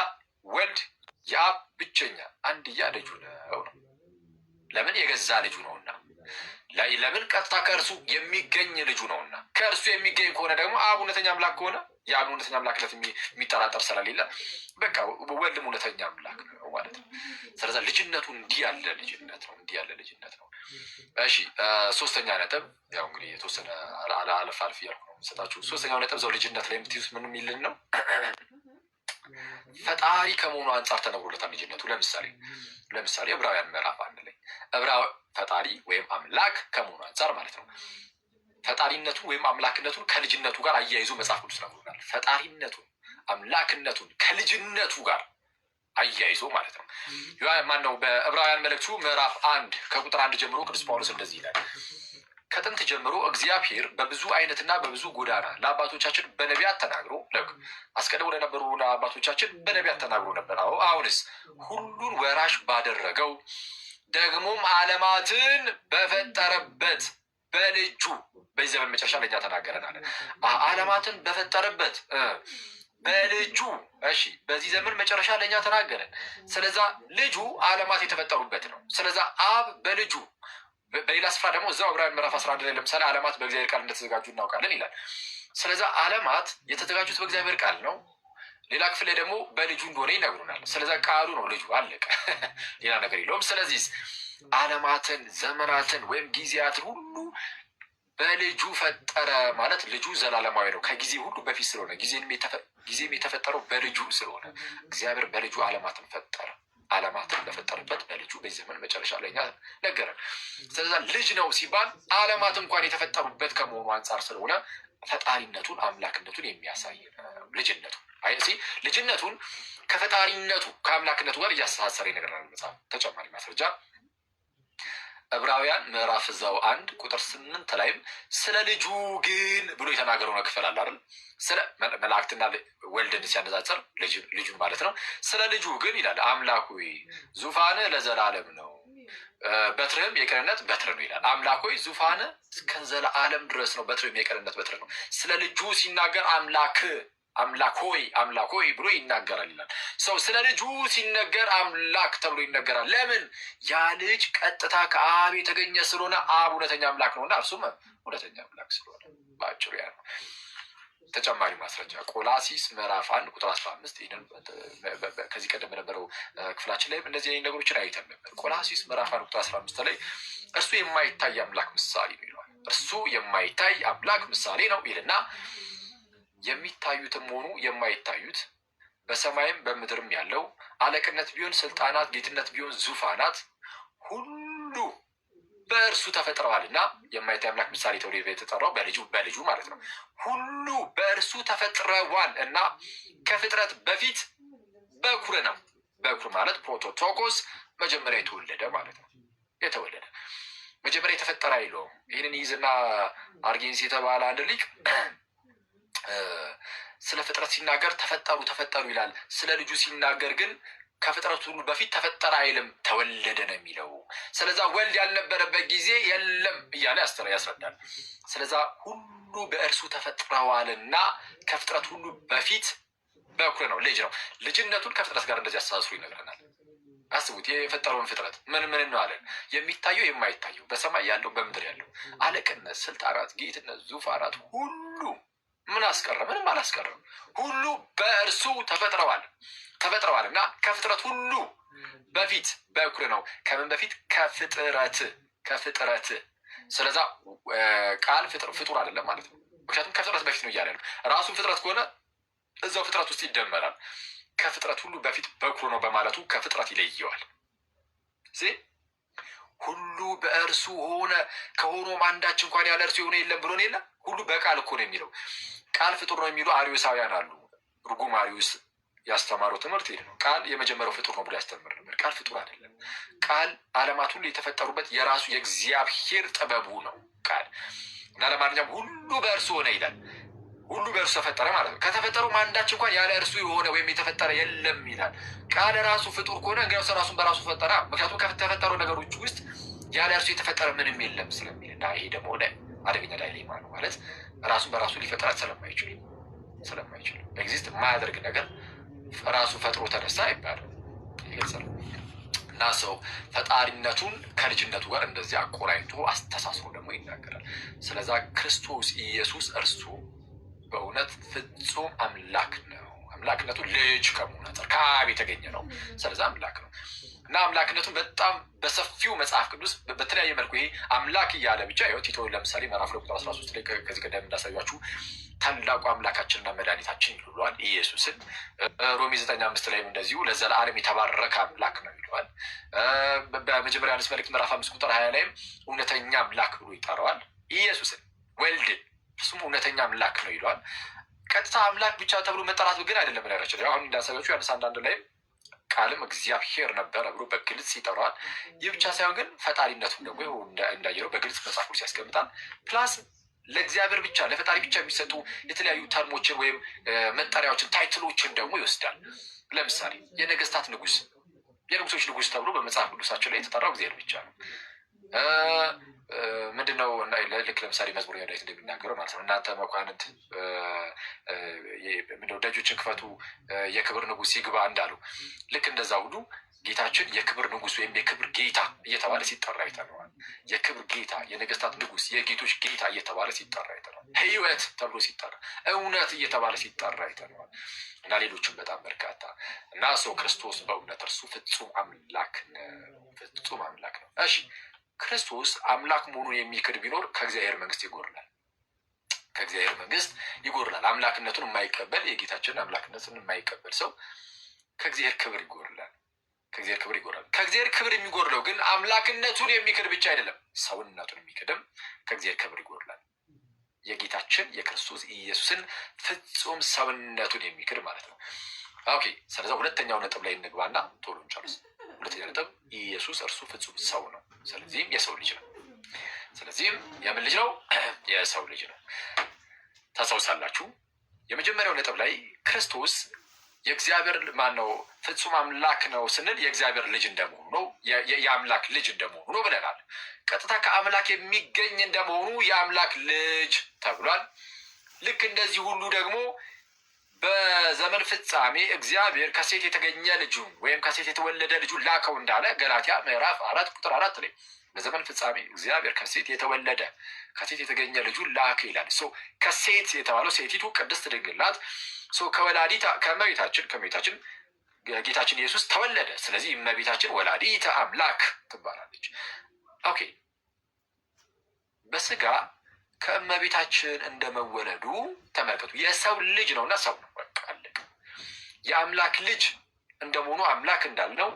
S1: ወልድ የአብ ብቸኛ አንድያ ልጁ ነው። ለምን? የገዛ ልጁ ነውና። ለምን? ቀጥታ ከእርሱ የሚገኝ ልጁ ነውና። ከእርሱ የሚገኝ ከሆነ ደግሞ አብ እውነተኛ አምላክ ከሆነ የአብ እውነተኛ አምላክነት የሚጠራጠር ስለሌለ በቃ ወልድም እውነተኛ አምላክ ነው ማለት ነው። ስለዚ ልጅነቱ እንዲህ ያለ ልጅነት ነው። እንዲህ ያለ ልጅነት ነው። እሺ፣ ሶስተኛ ነጥብ ያው እንግዲህ የተወሰነ አለፍ አልፍ እያልኩ ነው የምሰጣችሁ። ሶስተኛው ነጥብ ዘው ልጅነት ላይ የምትይዙት ምን የሚልን ነው? ፈጣሪ ከመሆኑ አንጻር ተነግሮለታል ልጅነቱ። ለምሳሌ ዕብራውያን ምዕራፍ 1 ላይ ፈጣሪ ወይም አምላክ ከመሆኑ አንጻር ማለት ነው። ፈጣሪነቱን ወይም አምላክነቱን ከልጅነቱ ጋር አያይዞ መጽሐፍ ቅዱስ ነግሮናል። ፈጣሪነቱን አምላክነቱን ከልጅነቱ ጋር አያይዞ ማለት ነው። ማነው? በዕብራውያን መልእክቱ ምዕራፍ 1 ከቁጥር 1 ጀምሮ ቅዱስ ጳውሎስ እንደዚህ ይላል። ከጥንት ጀምሮ እግዚአብሔር በብዙ አይነትና በብዙ ጎዳና ለአባቶቻችን በነቢያት ተናግሮ አስቀድሞ ለነበሩ አባቶቻችን በነቢያት ተናግሮ ነበር። አሁንስ ሁሉን ወራሽ ባደረገው ደግሞም ዓለማትን በፈጠረበት በልጁ በዚህ ዘመን መጨረሻ ለእኛ ተናገረን አለ። ዓለማትን በፈጠረበት በልጁ እሺ፣ በዚህ ዘመን መጨረሻ ለእኛ ተናገረን። ስለዛ ልጁ ዓለማት የተፈጠሩበት ነው። ስለዛ አብ በልጁ በሌላ ስፍራ ደግሞ እዛው ዕብራውያን ምዕራፍ 11 ላይ ለምሳሌ ዓለማት በእግዚአብሔር ቃል እንደተዘጋጁ እናውቃለን ይላል። ስለዛ ዓለማት የተዘጋጁት በእግዚአብሔር ቃል ነው። ሌላ ክፍል ላይ ደግሞ በልጁ እንደሆነ ይነግሩናል። ስለዛ ቃሉ ነው ልጁ፣ አለቀ። ሌላ ነገር የለውም። ስለዚህ ዓለማትን ዘመናትን ወይም ጊዜያትን ሁሉ በልጁ ፈጠረ ማለት ልጁ ዘላለማዊ ነው። ከጊዜ ሁሉ በፊት ስለሆነ ጊዜም የተፈጠረው በልጁ ስለሆነ እግዚአብሔር በልጁ ዓለማትን ፈጠረ። ዓለማትን በፈጠረበት በልጁ በዚህ ዘመን መጨረሻ ላይ እኛ ነገረን። ስለዛ ልጅ ነው ሲባል ዓለማት እንኳን የተፈጠሩበት ከመሆኑ አንጻር ስለሆነ ፈጣሪነቱን አምላክነቱን የሚያሳይ ልጅነቱ ልጅነቱን ከፈጣሪነቱ ከአምላክነቱ ጋር እያስተሳሰረ ይነግረናል መጽሐፍ። ተጨማሪ ማስረጃ ዕብራውያን ምዕራፍ 1 ቁጥር 8 ላይም ስለ ልጁ ግን ብሎ የተናገረው ነው ክፍል አለ አይደል? ስለ መላእክትና ወልድን ሲያነጻጽር ልጁን ማለት ነው። ስለ ልጁ ግን ይላል አምላክ ሆይ ዙፋንህ ለዘላለም ነው፣ በትርህም የቅንነት በትር ነው ይላል። አምላክ ሆይ ዙፋንህ እስከ ዘላለም ድረስ ነው፣ በትርህም የቅንነት በትር ነው። ስለ ልጁ ሲናገር አምላክ ሆይ ብሎ ይናገራል ይላል። ሰው ስለ ልጁ ሲነገር አምላክ ተብሎ ይነገራል። ለምን? ያ ልጅ ቀጥታ ከአብ የተገኘ ስለሆነ አብ እውነተኛ አምላክ ነውና እርሱም እውነተኛ አምላክ ስለሆነ በአጭሩ ያ ነው። ተጨማሪ ማስረጃ ቆላሲስ ምዕራፍ 1 ቁጥር 15 ይህንን ከዚህ ቀደም በነበረው ክፍላችን ላይ እነዚህ ነገሮችን አይተን ነበር። ቆላሲስ ምዕራፍ 1 ቁጥር 15 ላይ እርሱ የማይታይ አምላክ ምሳሌ ነው ይለዋል። እርሱ የማይታይ አምላክ ምሳሌ ነው ይልና የሚታዩትም ሆኑ የማይታዩት በሰማይም በምድርም ያለው አለቅነት ቢሆን ስልጣናት፣ ጌትነት ቢሆን ዙፋናት ሁሉ በእርሱ ተፈጥረዋልና የማይታይ አምላክ ምሳሌ ተብሎ የተጠራው በልጁ ማለት ነው። ሁሉ በእርሱ ተፈጥረዋል እና ከፍጥረት በፊት በኩር ነው። በኩር ማለት ፕሮቶቶኮስ መጀመሪያ የተወለደ ማለት ነው። የተወለደ መጀመሪያ የተፈጠረ አይለውም። ይህንን ይዝና አርጌንስ የተባለ አንድ ሊቅ ስለ ፍጥረት ሲናገር ተፈጠሩ ይላል። ስለ ልጁ ሲናገር ግን ከፍጥረቱ ሁሉ በፊት ተፈጠረ አይልም፣ ተወለደ ነው የሚለው። ስለዛ ወልድ ያልነበረበት ጊዜ የለም እያለ ያስረዳል። ስለዛ ሁሉ በእርሱ ተፈጥረዋልና ከፍጥረት ሁሉ በፊት በኩር ነው፣ ልጅ ነው። ልጅነቱን ከፍጥረት ጋር እንደዚህ አስተሳስሮ ይነግረናል። አስቡት፣ የፈጠረውን ፍጥረት ምን ነው አለን? የሚታየው የማይታየው፣ በሰማይ ያለው በምድር ያለው፣ አለቅነት፣ ስልጣናት፣ ጌትነት፣ ዙፋናት ሁሉ ምን አስቀረ? ምንም አላስቀረም። ሁሉ በእርሱ ተፈጥረዋል እና ከፍጥረት ሁሉ በፊት በኩር ነው። ከምን በፊት? ከፍጥረት። ስለዛ ቃል ፍጡር አይደለም ማለት ነው። ምክንያቱም ከፍጥረት በፊት ነው እያለ ነው። ራሱን ፍጥረት ከሆነ እዛው ፍጥረት ውስጥ ይደመራል። ከፍጥረት ሁሉ በፊት በኩር ነው በማለቱ ከፍጥረት ይለየዋል። ሁሉ በእርሱ ሆነ ከሆኖም አንዳች እንኳን ያለ እርሱ የሆነ የለም ብሎን የለ። ሁሉ በቃል እኮ ነው የሚለው። ቃል ፍጡር ነው የሚሉ አርዮሳውያን አሉ። ርጉም አርዮስ ያስተማረው ትምህርት ይሄ ነው። ቃል የመጀመሪያው ፍጡር ነው ብሎ ያስተምር ነበር። ቃል ፍጡር አይደለም። ቃል ዓለማት ሁሉ የተፈጠሩበት የራሱ የእግዚአብሔር ጥበቡ ነው ቃል እና ለማንኛውም ሁሉ በእርሱ ሆነ ይላል። ሁሉ በእርሱ ተፈጠረ ማለት ነው። ከተፈጠረው አንዳች እንኳን ያለ እርሱ የሆነ ወይም የተፈጠረ የለም ይላል። ቃል ራሱ ፍጡር ከሆነ እንግዲያውስ ራሱን በራሱ ፈጠረ። ምክንያቱም ከተፈጠረው ነገሮች ውስጥ ያለ እርሱ የተፈጠረ ምንም የለም ስለሚል እና ይሄ ደግሞ አደገኛ ዳይሌማ ነው ማለት ራሱን በራሱ ሊፈጠራት ስለማይችል ኤግዚስት የማያደርግ ነገር ራሱ ፈጥሮ ተነሳ አይባልም። ይገልጽ ነው እና ሰው ፈጣሪነቱን ከልጅነቱ ጋር እንደዚህ አቆራኝቶ አስተሳስሮ ደግሞ ይናገራል። ስለዛ ክርስቶስ ኢየሱስ እርሱ በእውነት ፍጹም አምላክ ነው። አምላክነቱ ልጅ ከመሆኑ አንጻር ከአብ የተገኘ ነው። ስለዛ አምላክ ነው እና አምላክነቱን በጣም በሰፊው መጽሐፍ ቅዱስ በተለያየ መልኩ ይሄ አምላክ እያለ ብቻ ይኸው ቲቶ ለምሳሌ ምዕራፍ 2:13 ላይ ከዚህ ቀደም እንዳሳያችሁ ታላቁ አምላካችንና መድኃኒታችን ይሉዋል ኢየሱስን። ሮሜ 9:5 ላይም እንደዚሁ ለዘላለም የተባረከ አምላክ ነው ይለዋል። በመጀመሪያ ዮሐንስ መልእክት ምዕራፍ 5:20 ላይም እውነተኛ አምላክ ብሎ ይጠራዋል ኢየሱስን። ወልድን እሱም እውነተኛ አምላክ ነው ይለዋል። ቀጥታ አምላክ ብቻ ተብሎ መጠራት ግን አይደለም። ነገራችን አሁን እንዳሳያችሁ ዮሐንስ 1:1 ላይም ቃልም እግዚአብሔር ነበረ ብሎ በግልጽ ይጠራዋል። ይህ ብቻ ሳይሆን ግን ፈጣሪነቱን ደግሞ እንዳየነው በግልጽ መጽሐፍ ቅዱስ ያስቀምጣል። ፕላስ ለእግዚአብሔር ብቻ ለፈጣሪ ብቻ የሚሰጡ የተለያዩ ተርሞችን ወይም መጠሪያዎችን ታይትሎችን ደግሞ ይወስዳል። ለምሳሌ የነገስታት ንጉስ፣ የንጉሶች ንጉስ ተብሎ በመጽሐፍ ቅዱሳቸው ላይ የተጠራው እግዚአብሔር ብቻ ነው። ምንድነው? ልክ ለምሳሌ መዝሙረ ዳዊት እንደሚናገረው ማለት ነው እናንተ መኳንንት ደጆችን ክፈቱ የክብር ንጉስ ይግባ እንዳለው ልክ እንደዛ ሁሉ ጌታችን የክብር ንጉስ ወይም የክብር ጌታ እየተባለ ሲጠራ ይተነዋል። የክብር ጌታ፣ የነገስታት ንጉስ፣ የጌቶች ጌታ እየተባለ ሲጠራ ይተነዋል። ሕይወት ተብሎ ሲጠራ፣ እውነት እየተባለ ሲጠራ ይተነዋል እና ሌሎችም በጣም በርካታ እና ሰው ክርስቶስ በእውነት እርሱ ፍጹም አምላክ ነው። ፍጹም አምላክ ነው። እሺ ክርስቶስ አምላክ መሆኑን የሚክድ ቢኖር ከእግዚአብሔር መንግስት ይጎርላል። ከእግዚአብሔር መንግስት ይጎርላል። አምላክነቱን የማይቀበል የጌታችንን አምላክነቱን የማይቀበል ሰው ከእግዚአብሔር ክብር ይጎርላል። ከእግዚአብሔር ክብር ይጎርላል። ከእግዚአብሔር ክብር የሚጎርለው ግን አምላክነቱን የሚክድ ብቻ አይደለም፣ ሰውነቱን የሚክድም ከእግዚአብሔር ክብር ይጎርላል። የጌታችን የክርስቶስ ኢየሱስን ፍጹም ሰውነቱን የሚክድ ማለት ነው። ኦኬ፣ ስለዚህ ሁለተኛው ነጥብ ላይ እንግባና ቶሎ እንጨርስ። ሁለተኛ ነጥብ ኢየሱስ እርሱ ፍጹም ሰው ነው። ስለዚህም የሰው ልጅ ነው። ስለዚህም የምን ልጅ ነው? የሰው ልጅ ነው። ታስታውሳላችሁ የመጀመሪያው ነጥብ ላይ ክርስቶስ የእግዚአብሔር ማን ነው? ፍጹም አምላክ ነው ስንል የእግዚአብሔር ልጅ እንደመሆኑ ነው። የአምላክ ልጅ እንደመሆኑ ነው ብለናል። ቀጥታ ከአምላክ የሚገኝ እንደመሆኑ የአምላክ ልጅ ተብሏል። ልክ እንደዚህ ሁሉ ደግሞ በዘመን ፍጻሜ እግዚአብሔር ከሴት የተገኘ ልጁን ወይም ከሴት የተወለደ ልጁን ላከው እንዳለ ገላትያ ምዕራፍ 4:4 ላይ በዘመን ፍጻሜ እግዚአብሔር ከሴት የተገኘ ልጁን ላከ ይላል። ከሴት የተባለው ሴቲቱ ቅድስት ድንግል ናት። ከወላዲት ከእመቤታችን ጌታችን ኢየሱስ ተወለደ። ስለዚህ እመቤታችን ወላዲተ አምላክ ትባላለች። ኦኬ፣ በስጋ ከእመቤታችን እንደመወለዱ ተመልከቱ። የሰው ልጅ ነውና ሰው ነው። በቃ አለቀ። የአምላክ ልጅ እንደመሆኑ አምላክ እንዳልነው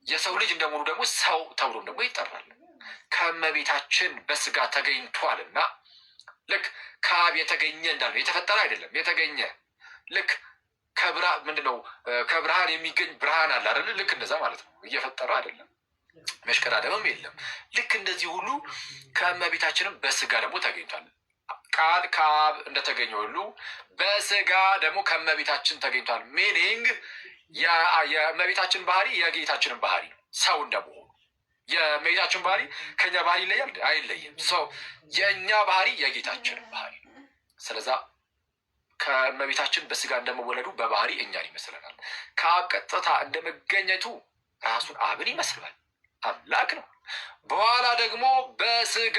S1: የሰው ልጅ እንደመሆኑ ደግሞ ሰው ተብሎም ደግሞ ይጠራል። ከእመቤታችን በስጋ ተገኝቷልና ልክ ከአብ የተገኘ እንዳልነው የተፈጠረ አይደለም፣ የተገኘ ልክ ከብርሃን የሚገኝ ብርሃን አለ አይደል? ልክ እንደዛ ማለት ነው። እየፈጠረ አይደለም፣ መሽከራደምም የለም። ልክ እንደዚህ ሁሉ ከእመቤታችንም በስጋ ደግሞ ተገኝቷል። ቃል ከአብ እንደተገኘ ሁሉ በስጋ ደግሞ ከእመቤታችን ተገኝቷል። ሚኒንግ የእመቤታችን ባህሪ የጌታችንን ባህሪ ነው። ሰው እንደመሆኑ የእመቤታችን ባህሪ ከኛ ባህሪ ይለያል? አይለይም። ሰው የእኛ ባህሪ የጌታችንን ባህሪ ነው። ስለዛ ከእመቤታችን በስጋ እንደመወለዱ በባህሪ እኛን ይመስለናል። ከአብ ቀጥታ እንደመገኘቱ ራሱን አብን ይመስላል። አምላክ ነው። በኋላ ደግሞ በስጋ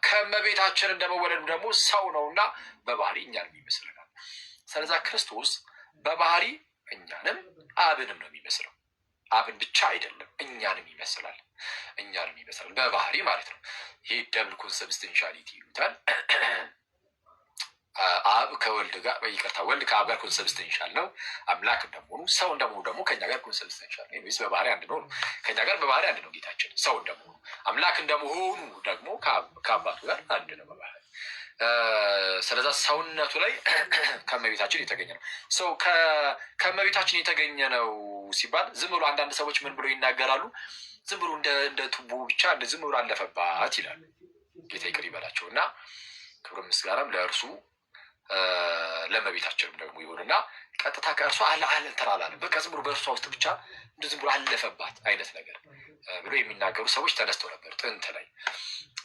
S1: ከእመቤታችን እንደመወለዱ ደግሞ ሰው ነውና በባህሪ እኛንም ይመስለናል። ስለዛ ክርስቶስ በባህሪ እኛንም አብንም ነው የሚመስለው። አብን ብቻ አይደለም፣ እኛንም ይመስላል። በባህሪ ማለት ነው። ይሄ ደብል ኮንሰብስቴንሻሊቲ ይሉታል። አብ ከወልድ ጋር ይቅርታ፣ ወልድ ከአብ ጋር ኮንሰብስተንሻል ነው። አምላክ እንደመሆኑ ሰው እንደመሆኑ ደግሞ ከኛ ጋር ኮንሰብስተንሻል ነው። ወይስ በባህሪ አንድ ነው? ከኛ ጋር በባህሪ አንድ ነው ጌታችን። ሰው እንደመሆኑ አምላክ እንደመሆኑ ደግሞ ከአባቱ ጋር አንድ ነው በባህሪ። ስለዛ ሰውነቱ ላይ ከእመቤታችን የተገኘ ነው። ሰው ከእመቤታችን የተገኘ ነው ሲባል ዝም ብሎ አንዳንድ ሰዎች ምን ብሎ ይናገራሉ? ዝም ብሎ እንደ ቱቦ ብቻ ዝም ብሎ አለፈባት ይላሉ። ጌታ ይቅር ይበላቸው እና ክብር ምስጋናም ለእርሱ ለእመቤታችንም ደግሞ ይሁንና ቀጥታ ከእርሷ እንትን አላለም። በቃ ዝም ብሎ በእርሷ ውስጥ ብቻ ዝም ብሎ አለፈባት አይነት ነገር ብሎ የሚናገሩ ሰዎች ተነስተው ነበር። ጥንት ላይ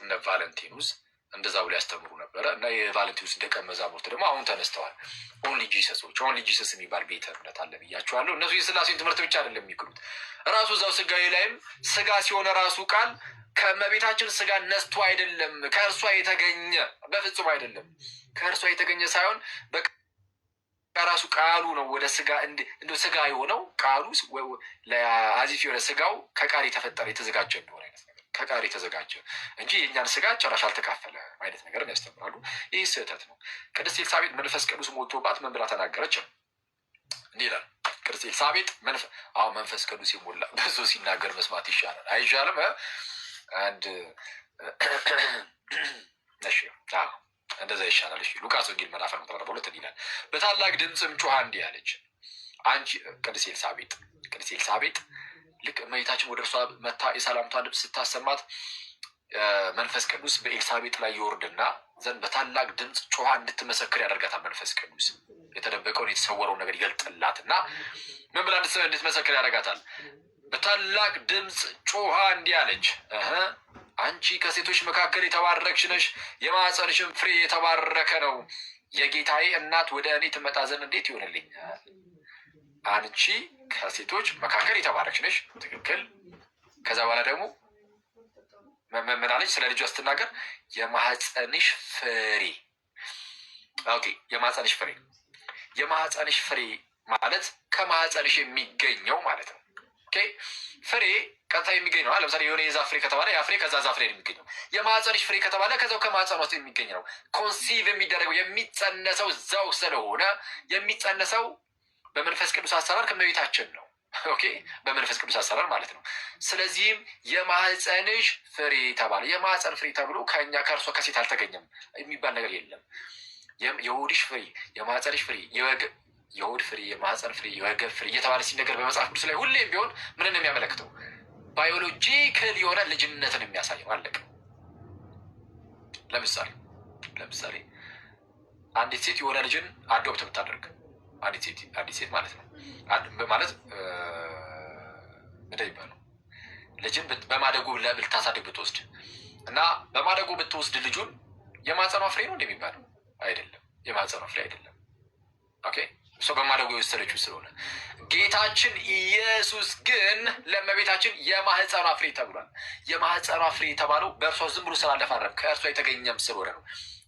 S1: እነ ቫለንቲኑስ እንደዛ ብሎ ያስተምሩ ነበረ እና የቫለንቲኑስ ደቀ መዛሙርት ደግሞ አሁን ተነስተዋል። ኦንሊ ጂሰሶች፣ ኦንሊ ጂሰስ የሚባል ቤተ እምነት አለ ብያቸዋለሁ። እነሱ የስላሴን ትምህርት ብቻ አይደለም የሚክሩት፣ ራሱ እዛው ስጋዊ ላይም ስጋ ሲሆነ ራሱ ቃል ከእመቤታችን ስጋ ነስቶ አይደለም ከእርሷ የተገኘ በፍጹም አይደለም። ከእርሷ የተገኘ ሳይሆን ራሱ ቃሉ ነው ወደ ስጋ እንደ ስጋ የሆነው ቃሉ አዚፍ የሆነ ስጋው ከቃል የተፈጠረ የተዘጋጀ እንደሆነ አይነት ነገር ከቃል የተዘጋጀ እንጂ የእኛን ስጋ ጭራሽ አልተካፈለ አይነት ነገርን ያስተምራሉ። ይህ ስህተት ነው። ቅድስት ኤልሳቤጥ መንፈስ ቅዱስ ሞልቶባት ምን ብላ ተናገረች? እንዲህ ይላል ቅድስት ኤልሳቤጥ መንፈስ ቅዱስ የሞላ ብዙ ሲናገር መስማት ይሻላል አይሻልም? አንድ እሺ እንደዛ ይሻላል። እሺ ሉቃስ ወንጌል ምዕራፍ 42 እንዲህ ይላል፣ በታላቅ ድምፅም ጮኻ እንዲህ አለች። አንቺ ቅድስት ኤልሳቤጥ ልክ እመቤታችን ወደ እርሷ መታ የሰላምቷን ድምፅ ስታሰማት መንፈስ ቅዱስ በኤልሳቤጥ ላይ ይወርድና ዘንድ በታላቅ ድምፅ ጮኻ እንድትመሰክር ያደርጋታል። መንፈስ ቅዱስ የተደበቀውን የተሰወረውን ነገር ይገልጥላትና ምን ብላ እንድትመሰክር ያደርጋታል? በታላቅ ድምፅ ጮኻ እንዲህ አለች፣ አንቺ ከሴቶች መካከል የተባረክሽ ነሽ፣ የማኅፀንሽም ፍሬ የተባረከ ነው። የጌታዬ እናት ወደ እኔ ትመጣ ዘንድ እንዴት ይሆንልኛል? አንቺ ከሴቶች መካከል የተባረክሽ ነሽ። ትክክል። ከዛ በኋላ ደግሞ ምን አለች? ስለ ልጇ ስትናገር የማኅፀንሽ ፍሬ። ኦኬ፣ የማኅፀንሽ ፍሬ ማለት ከማኅፀንሽ የሚገኘው ማለት ነው። ኦኬ፣ ፍሬ ቀጥታ የሚገኝ ነው። ለምሳሌ የሆነ የዛፍ ፍሬ ከተባለ ያ ፍሬ ከዛ ዛፍ ፍሬ የሚገኘው። የማኅፀንሽ ፍሬ ከተባለ ከዛው ከማኅፀን ውስጥ የሚገኝ ነው። ኮንሲቭ የሚደረገው የሚጸነሰው እዛው ስለሆነ የሚጸነሰው በመንፈስ ቅዱስ አሰራር ከእመቤታችን ነው። ኦኬ፣ በመንፈስ ቅዱስ አሰራር ማለት ነው። ስለዚህም የማኅፀንሽ ፍሬ ተባለ። የማኅፀን ፍሬ ተብሎ ከእርሷ ከሴት አልተገኘም የሚባል ነገር የለም። የሆድሽ ፍሬ፣ የማኅፀንሽ ፍሬ፣ የሆድ ፍሬ፣ የማኅፀን ፍሬ፣ የወገብ ፍሬ እየተባለ ሲነገር በመጽሐፍ ቅዱስ ላይ ሁሌም ቢሆን ምንን ነው የሚያመለክተው? ባዮሎጂካል የሆነ ልጅነትን የሚያሳይ ነው። አለቀ። ለምሳሌ አንዲት ሴት የሆነ ልጅን አዶፕት ብታደርግ አንዲት ሴት ማለት ነው ማለት ምንድን ይባለው ልጅን በማደጎ ልታሳድግ ብትወስድ እና በማደጎ ብትወስድ ልጁን የማኅፀኗ ፍሬ ነው እንደሚባለው አይደለም። የማኅፀኗ ፍሬ አይደለም። ኦኬ፣ ሰው በማደጎ የወሰደችው ስለሆነ ጌታችን ኢየሱስ ግን ለእመቤታችን የማኅፀኗ ፍሬ ተብሏል። የማኅፀኗ ፍሬ የተባለው በእርሷ ዝም ብሎ ስላለፈ አይደለም፣ ከእርሷ የተገኘም ስለሆነ ነው።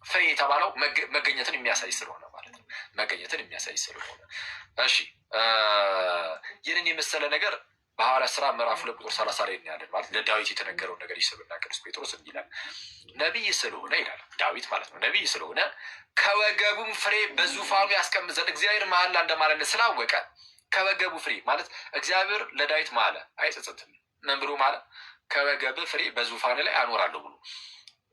S1: ፍሬ የተባለው መገኘትን የሚያሳይ ስለሆነ ማለት ነው። መገኘትን የሚያሳይ ስለሆነ እሺ፣ ይህንን የመሰለ ነገር በሐዋርያት ሥራ ምዕራፍ 2 ቁጥር 30 ላይ እናያለን። ማለት ለዳዊት የተነገረውን ነገር ይስብና ቅዱስ ጴጥሮስ እንዲህ ይላል፣ ነቢይ ስለሆነ ይላል ዳዊት ማለት ነው። ነቢይ ስለሆነ ከወገቡም ፍሬ በዙፋኑ ያስቀምጥ ዘንድ እግዚአብሔር መሐላ እንደማለለት ስላወቀ ከወገቡ ፍሬ ማለት እግዚአብሔር ለዳዊት ማለ፣ አይጸጸትም። ምን ብሎ ማለ? ከወገብ ፍሬ በዙፋን ላይ አኖራለሁ ብሎ።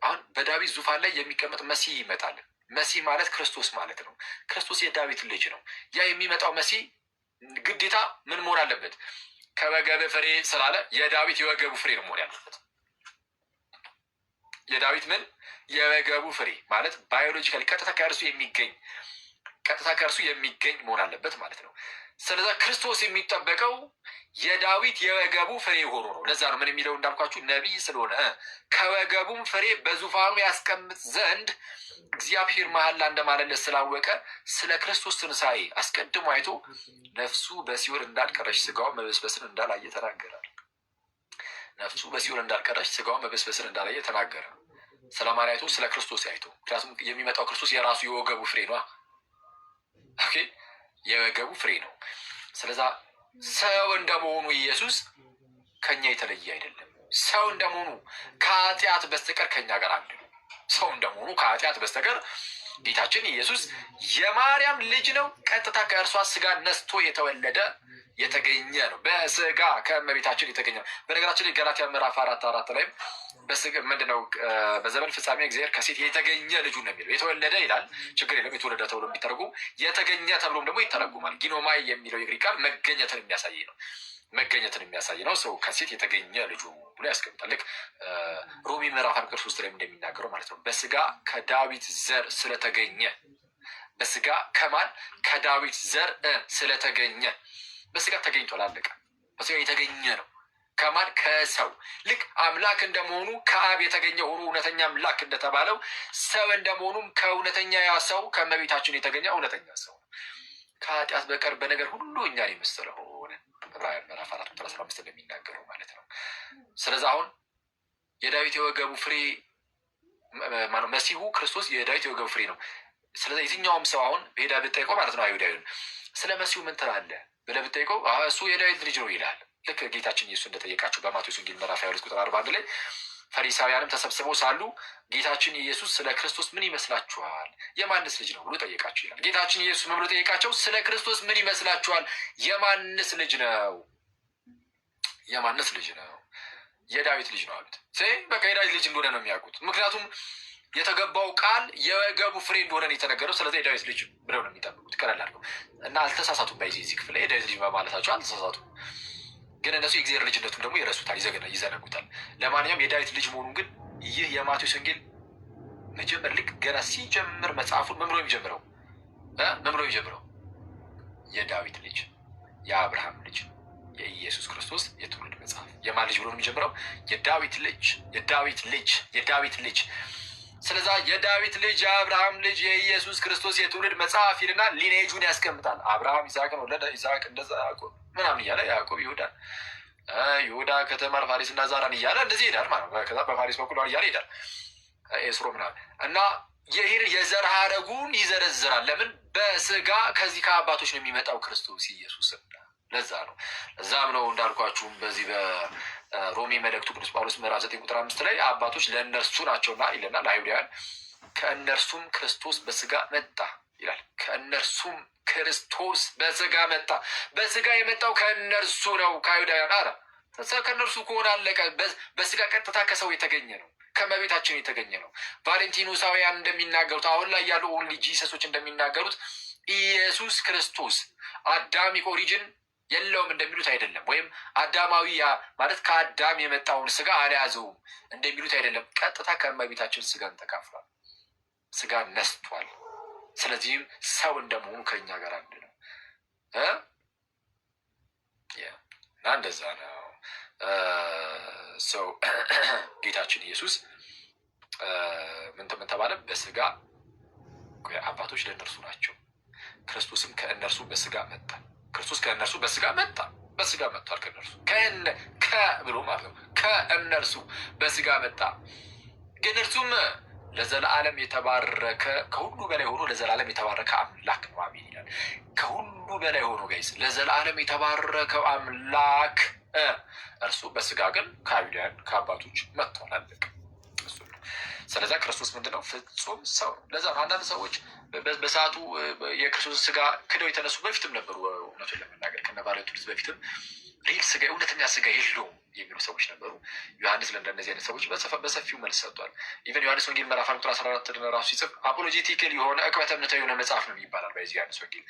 S1: አሁን በዳዊት ዙፋን ላይ የሚቀመጥ መሲህ ይመጣል። መሲህ ማለት ክርስቶስ ማለት ነው። ክርስቶስ የዳዊት ልጅ ነው። ያ የሚመጣው መሲህ ግዴታ ምን መሆን አለበት? ከወገብ ፍሬ ስላለ የዳዊት የወገቡ ፍሬ ነው መሆን ያለበት። የዳዊት ምን የወገቡ ፍሬ ማለት ባዮሎጂካሊ ቀጥታ ከእርሱ የሚገኝ መሆን አለበት ማለት ነው። ስለዛ ክርስቶስ የሚጠበቀው የዳዊት የወገቡ ፍሬ ሆኖ ነው። ለዛ ነው ምን የሚለው እንዳልኳችሁ ነቢይ ስለሆነ ከወገቡም ፍሬ በዙፋኑ ያስቀምጥ ዘንድ እግዚአብሔር መሐላ እንደማለለት ስላወቀ ስለ ክርስቶስ ትንሣኤ አስቀድሞ አይቶ ነፍሱ በሲኦል እንዳልቀረች ስጋው መበስበስን እንዳላየ ተናገረ። ነፍሱ በሲኦል እንዳልቀረች ስጋው መበስበስን እንዳላየ ተናገረ። ስለ ማን አይቶ? ስለ ክርስቶስ አይቶ። ምክንያቱም የሚመጣው ክርስቶስ የራሱ የወገቡ ፍሬ ነው። ኦኬ፣ የወገቡ ፍሬ ነው። ስለዛ ሰው እንደመሆኑ ኢየሱስ ከኛ የተለየ አይደለም። ሰው እንደመሆኑ ከኃጢአት በስተቀር ከኛ ጋር አንድ ነው። ሰው እንደመሆኑ ከኃጢአት በስተቀር ጌታችን ኢየሱስ የማርያም ልጅ ነው። ቀጥታ ከእርሷ ስጋ ነስቶ የተገኘ ነው። በስጋ ከእመቤታችን የተገኘ ነው። በነገራችን ላይ ገላትያ ምዕራፍ 4 ላይም ምንድነው በዘመን ፍጻሜ እግዚአብሔር ከሴት የተገኘ ልጁ ነው የሚለው። የተወለደ ይላል፣ ችግር የለም። የተወለደ ተብሎ የሚተረጉም የተገኘ ተብሎም ደግሞ ይተረጉማል። ጊኖማይ የሚለው የግሪክ ቃል መገኘትን የሚያሳይ ነው። መገኘትን የሚያሳይ ነው። ሰው ከሴት የተገኘ ልጁ ብሎ ያስቀምጣል። ልክ ሮሜ ምዕራፍ 3 ላይ እንደሚናገረው ማለት ነው። በስጋ ከዳዊት ዘር ስለተገኘ፣ በስጋ ከማን ከዳዊት ዘር ስለተገኘ፣ በስጋ ተገኝቷል። አለቀ። በስጋ የተገኘ ነው። ከማን ከሰው። ልክ አምላክ እንደመሆኑ ከአብ የተገኘ ሆኖ እውነተኛ አምላክ እንደተባለው ሰው እንደመሆኑም ከእውነተኛ ያ ሰው ከእመቤታችን የተገኘ እውነተኛ ሰው ነው። ከኃጢአት በቀር በነገር ሁሉ እኛን የመሰለ ሆነ። ዕብራውያን ምዕራፍ 4:15 እንደሚናገረው ማለት ነው። ስለዚህ አሁን የዳዊት የወገቡ ፍሬ መሲሁ ክርስቶስ የዳዊት የወገቡ ፍሬ ነው። ስለዚህ የትኛውም ሰው አሁን ሄዳ ብትጠይቀው ማለት ነው አይሁዳዊን ስለ መሲሁ ምን ትላለህ ብለህ ብትጠይቀው እሱ የዳዊት ልጅ ነው ይላል። ልክ ጌታችን ኢየሱስ እንደጠየቃቸው በማቴዎስ ወንጌል ምዕራፍ 22:41 ላይ ፈሪሳውያንም ተሰብስበው ሳሉ ጌታችን ኢየሱስ ስለ ክርስቶስ ምን ይመስላችኋል? የማንስ ልጅ ነው ብሎ ጠየቃቸው ይላል። ጌታችን ኢየሱስ ምን ብሎ ጠየቃቸው? ስለ ክርስቶስ ምን ይመስላችኋል? የማንስ ልጅ ነው? የማንስ ልጅ ነው? የዳዊት ልጅ ነው አሉት። በቃ የዳዊት ልጅ እንደሆነ ነው የሚያውቁት። ምክንያቱም የተገባው ቃል የወገቡ ፍሬ እንደሆነ ነው የተነገረው። ስለዚህ የዳዊት ልጅ ብለው ነው የሚጠብቁት። ቀለል አድርገው እና አልተሳሳቱም። እዚህ ክፍል ላይ የዳዊት ልጅ በማለታቸው አልተሳሳቱም። ግን እነሱ የእግዚአብሔር ልጅነቱን ደግሞ ይረሱታል፣ ይዘነጉታል። ለማንኛውም የዳዊት ልጅ መሆኑን ግን ይህ የማቴዎስ ወንጌል መጀመር ልክ ገና ሲጀምር መጽሐፉን ምን ብሎ የሚጀምረው የዳዊት ልጅ የአብርሃም ልጅ የኢየሱስ ክርስቶስ የትውልድ መጽሐፍ የማን ልጅ ብሎ ነው የሚጀምረው? የዳዊት ልጅ። ስለዛ የዳዊት ልጅ የአብርሃም ልጅ የኢየሱስ ክርስቶስ የትውልድ መጽሐፍ ይልና ሊኔጁን ያስቀምጣል። አብርሃም ይስሐቅን ወለደ፣ ይስሐቅ እንደዛ ያዕቆብ ምናምን እያለ ያዕቆብ ይሁዳ ከተማር ፋሪስ እና ዛራን እያለ እንደዚህ ይሄዳል ማለት ነው። ከዛ በፋሪስ በኩል እያለ ይሄዳል ኤስሮ ምናምን እና ይህን የዘር ሐረጉን ይዘረዝራል። ለምን? በስጋ ከዚህ ከአባቶች ነው የሚመጣው ክርስቶስ ኢየሱስ። ለዛ ነው። ለዛም ነው እንዳልኳችሁም በዚህ በሮሜ መልእክቱ ቅዱስ ጳውሎስ ምዕራፍ 9:5 ላይ አባቶች ለእነርሱ ናቸውና ይለናል ለአይሁዳውያን፣ ከእነርሱም ክርስቶስ በስጋ መጣ ይላል። ከእነርሱም ክርስቶስ በስጋ መጣ። በስጋ የመጣው ከእነርሱ ነው፣ ከአይሁዳውያን። አረ ከእነርሱ ከሆነ አለቀ። በስጋ ቀጥታ ከሰው የተገኘ ነው፣ ከመቤታችን የተገኘ ነው። ቫሌንቲኖሳውያን እንደሚናገሩት፣ አሁን ላይ ያሉ ኦንሊ ጂሰሶች እንደሚናገሩት ኢየሱስ ክርስቶስ አዳሚክ ኦሪጅን የለውም እንደሚሉት አይደለም። ወይም አዳማዊ ማለት ከአዳም የመጣውን ስጋ አልያዘውም እንደሚሉት አይደለም። ቀጥታ ከእመቤታችን ስጋን ተካፍሏል፣ ስጋ ነስቷል። ስለዚህም ሰው እንደመሆኑ ከኛ ጋር አንድ ነው እና እንደዛ ነው። ሰው ጌታችን ኢየሱስ ምን ተባለ? በስጋ አባቶች ለእነርሱ ናቸው፣ ክርስቶስም ከእነርሱ በስጋ መጣ። ክርስቶስ ከእነርሱ በስጋ መጣ፣ በስጋ መጥቷል። ከእነርሱ ብሎ ማለት ነው። ከእነርሱ በስጋ መጣ። ግን እርሱም ለዘላለም የተባረከ ከሁሉ በላይ ሆኖ ለዘላለም የተባረከ አምላክ ነው። አሜን ይላል። ከሁሉ በላይ ሆኖ ጋይስ ለዘላለም የተባረከው አምላክ እርሱ በስጋ ግን ከአይሁዳውያን ከአባቶች መጥቷል። አለቀ። እሱ ነው። ስለዛ ክርስቶስ ምንድነው? ፍጹም ሰው ነው። ለዛ ነው አንዳንድ ሰዎች በሰዓቱ የክርስቶስ ስጋ ክደው የተነሱ በፊትም ነበሩ። እውነቱን ለመናገር ከነባሪቱ ልጅ በፊትም ሪል ስጋ እውነተኛ ስጋ የለውም የሚሉ ሰዎች ነበሩ። ዮሐንስ ለእንደነዚህ አይነት ሰዎች በሰፊው መልስ ሰጥቷል። ኢቨን ዮሐንስ ወንጌል ምዕራፍ 14 ራሱ ሲጽፍ አፖሎጂቲካል የሆነ ዕቅበተ እምነታዊ የሆነ መጽሐፍ ነው ይባላል። በዚህ ዮሐንስ ወንጌል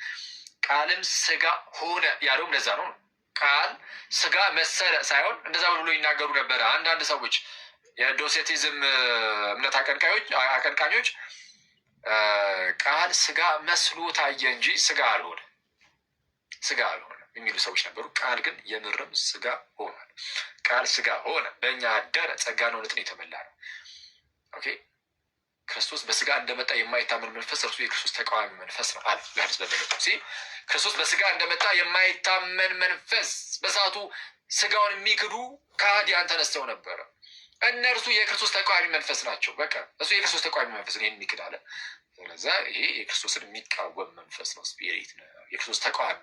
S1: ቃልም ስጋ ሆነ ያለውም ለዛ ነው። ቃል ስጋ መሰለ ሳይሆን እንደዛ ብሎ ይናገሩ ነበረ አንዳንድ ሰዎች፣ የዶሴቲዝም እምነት አቀንቃኞች ቃል ስጋ መስሎ ታየ እንጂ ስጋ አልሆነ የሚሉ ሰዎች ነበሩ። ቃል ግን የምርም ስጋ ሆኗል። ቃል ስጋ ሆነ፣ በእኛ አደረ፣ ጸጋና እውነትን የተመላ ነው። ኦኬ። ክርስቶስ በስጋ እንደመጣ የማይታመን መንፈስ እርሱ የክርስቶስ ተቃዋሚ መንፈስ ነው አለ ዮሐንስ በመልእክቱ። ክርስቶስ በስጋ እንደመጣ የማይታመን መንፈስ፣ በሰዓቱ ስጋውን የሚክዱ ከሃዲያን ተነስተው ነበረ። እነርሱ የክርስቶስ ተቃዋሚ መንፈስ ናቸው። በቃ እሱ የክርስቶስ ተቃዋሚ መንፈስ ነው፣ ይህን የሚክድ አለ። ስለዚያ ይሄ የክርስቶስን የሚቃወም መንፈስ ነው፣ ስፒሪት ነው፣ የክርስቶስ ተቃዋሚ